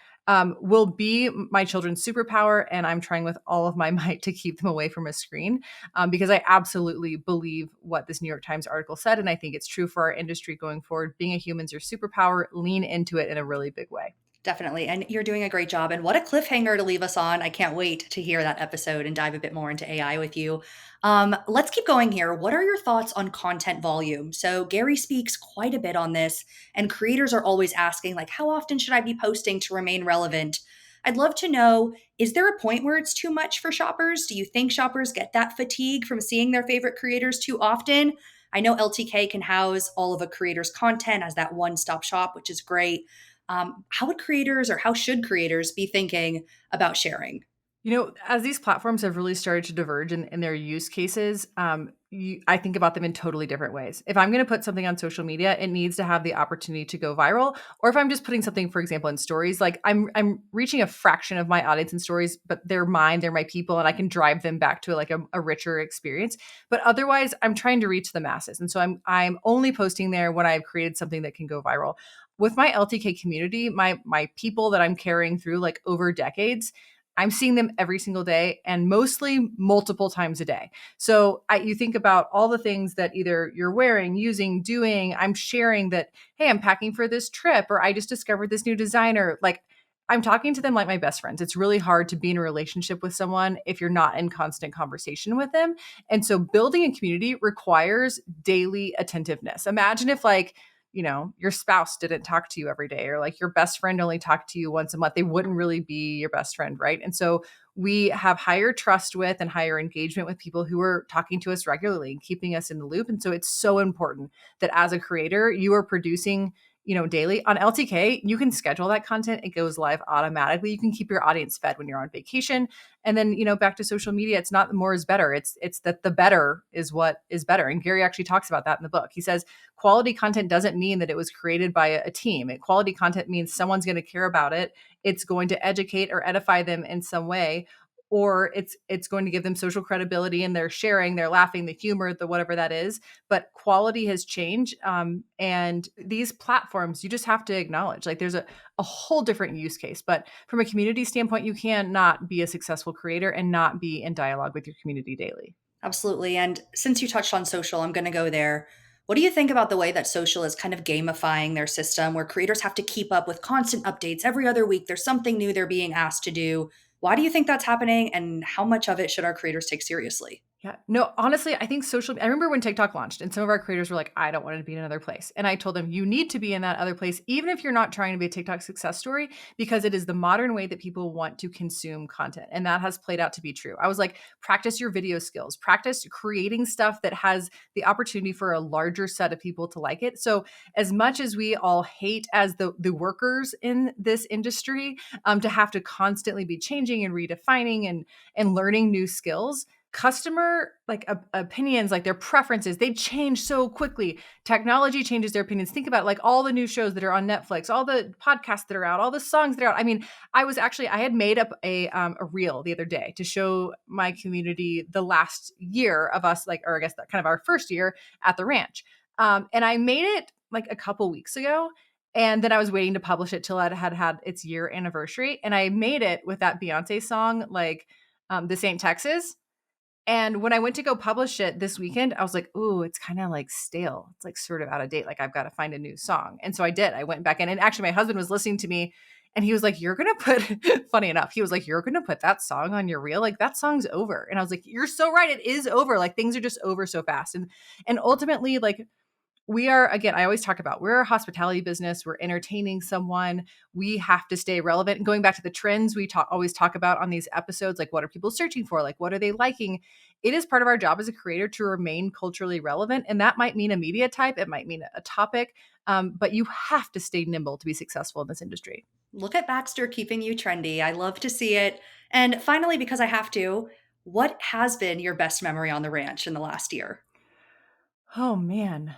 will be my children's superpower. And I'm trying with all of my might to keep them away from a screen, because I absolutely believe what this New York Times article said. And I think it's true for our industry going forward. Being a human's your superpower. Lean into it in a really big way. Definitely. And you're doing a great job. And what a cliffhanger to leave us on. I can't wait to hear that episode and dive a bit more into AI with you. Let's keep going here. What are your thoughts on content volume? So Gary speaks quite a bit on this, and creators are always asking, like, how often should I be posting to remain relevant? I'd love to know, is there a point where it's too much for shoppers? Do you think shoppers get that fatigue from seeing their favorite creators too often? I know LTK can house all of a creator's content as that one-stop shop, which is great. How would creators or how should creators be thinking about sharing? As these platforms have really started to diverge in their use cases, I think about them in totally different ways. If I'm going to put something on social media, it needs to have the opportunity to go viral. Or if I'm just putting something, for example, in stories, like I'm reaching a fraction of my audience in stories, but they're mine, they're my people, and I can drive them back to like a richer experience. But otherwise, I'm trying to reach the masses, and so I'm only posting there when I've created something that can go viral. With my LTK community, my people that I'm carrying through like over decades, I'm seeing them every single day and mostly multiple times a day. So you think about all the things that either you're wearing, using, doing. I'm sharing that, hey, I'm packing for this trip, or I just discovered this new designer. Like I'm talking to them like my best friends. It's really hard to be in a relationship with someone if you're not in constant conversation with them. And so building a community requires daily attentiveness. Imagine if like, your spouse didn't talk to you every day, or like your best friend only talked to you once a month. They wouldn't really be your best friend, right? And so we have higher trust with and higher engagement with people who are talking to us regularly and keeping us in the loop. And so it's so important that as a creator, you are producing, daily. On LTK, you can schedule that content. It goes live automatically. You can keep your audience fed when you're on vacation. And then, back to social media, it's not more is better. It's that the better is what is better. And Gary actually talks about that in the book. He says quality content doesn't mean that it was created by a team. Quality content means someone's going to care about it. It's going to educate or edify them in some way, or it's going to give them social credibility, and they're sharing, they're laughing, the humor, the whatever that is. But quality has changed. And these platforms, you just have to acknowledge, like there's a whole different use case. But from a community standpoint, you can not be a successful creator and not be in dialogue with your community daily. Absolutely. And since you touched on social, I'm going to go there. What do you think about the way that social is kind of gamifying their system, where creators have to keep up with constant updates every other week? There's something new they're being asked to do. Why do you think that's happening, and how much of it should our creators take seriously? Yeah. No, honestly, I think I remember when TikTok launched and some of our creators were like, I don't want to be in another place. And I told them, you need to be in that other place, even if you're not trying to be a TikTok success story, because it is the modern way that people want to consume content. And that has played out to be true. I was like, practice your video skills, practice creating stuff that has the opportunity for a larger set of people to like it. So as much as we all hate as the workers in this industry, to have to constantly be changing and redefining and learning new skills, customer opinions, like their preferences, they change so quickly. Technology changes their opinions. Think about like all the new shows that are on Netflix, all the podcasts that are out, all the songs that are out. I mean, I had made up a reel the other day to show my community the last year of us, like, or I guess that kind of our first year at the ranch. And I made it like a couple weeks ago. And then I was waiting to publish it till it had its year anniversary. And I made it with that Beyonce song, like This Ain't Texas. And when I went to go publish it this weekend, I was like, ooh, it's kind of like stale. It's like sort of out of date. Like I've got to find a new song. And so I did. I went back in, and actually my husband was listening to me and he was like, you're going to put, funny enough, he was like, you're going to put that song on your reel. Like that song's over. And I was like, you're so right. It is over. Like things are just over so fast. And ultimately, like, we are, again, I always talk about, we're a hospitality business. We're entertaining someone. We have to stay relevant. And going back to the trends we always talk about on these episodes, like what are people searching for? Like what are they liking? It is part of our job as a creator to remain culturally relevant. And that might mean a media type. It might mean a topic. But you have to stay nimble to be successful in this industry. Look at Baxter keeping you trendy. I love to see it. And finally, because I have to, what has been your best memory on the ranch in the last year? Oh, man.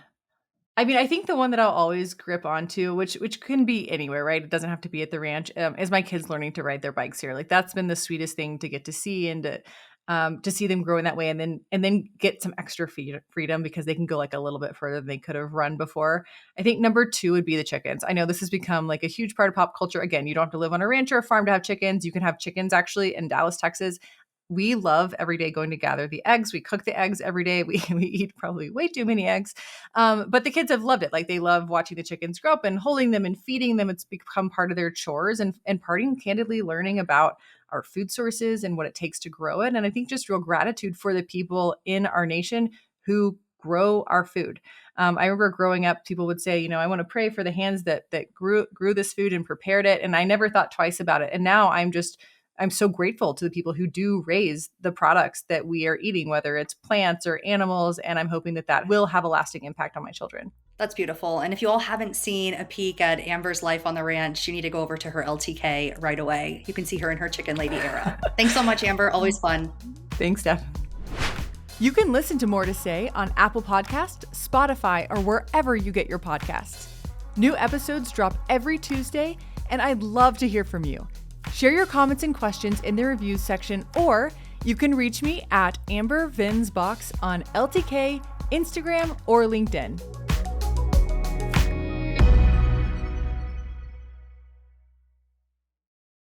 I mean, I think the one that I'll always grip onto, which can be anywhere, right? It doesn't have to be at the ranch, is my kids learning to ride their bikes here. Like that's been the sweetest thing to get to see, and to see them grow in that way, and then get some extra freedom because they can go like a little bit further than they could have run before. I think number 2 would be the chickens. I know this has become like a huge part of pop culture. Again, you don't have to live on a ranch or a farm to have chickens. You can have chickens actually in Dallas, Texas. We love every day going to gather the eggs. We cook the eggs every day. We eat probably way too many eggs. But the kids have loved it. Like they love watching the chickens grow up and holding them and feeding them. It's become part of their chores, and parting candidly learning about our food sources and what it takes to grow it. And I think just real gratitude for the people in our nation who grow our food. I remember growing up, people would say, I want to pray for the hands that grew this food and prepared it. And I never thought twice about it. And now I'm so grateful to the people who do raise the products that we are eating, whether it's plants or animals. And I'm hoping that will have a lasting impact on my children. That's beautiful. And if you all haven't seen a peek at Amber's life on the ranch, you need to go over to her LTK right away. You can see her in her chicken lady era. Thanks so much, Amber. Always fun. Thanks, Steph. You can listen to More to Say on Apple Podcast, Spotify, or wherever you get your podcasts. New episodes drop every Tuesday, and I'd love to hear from you. Share your comments and questions in the reviews section, or you can reach me at Amber Vinsbox on LTK, Instagram, or LinkedIn.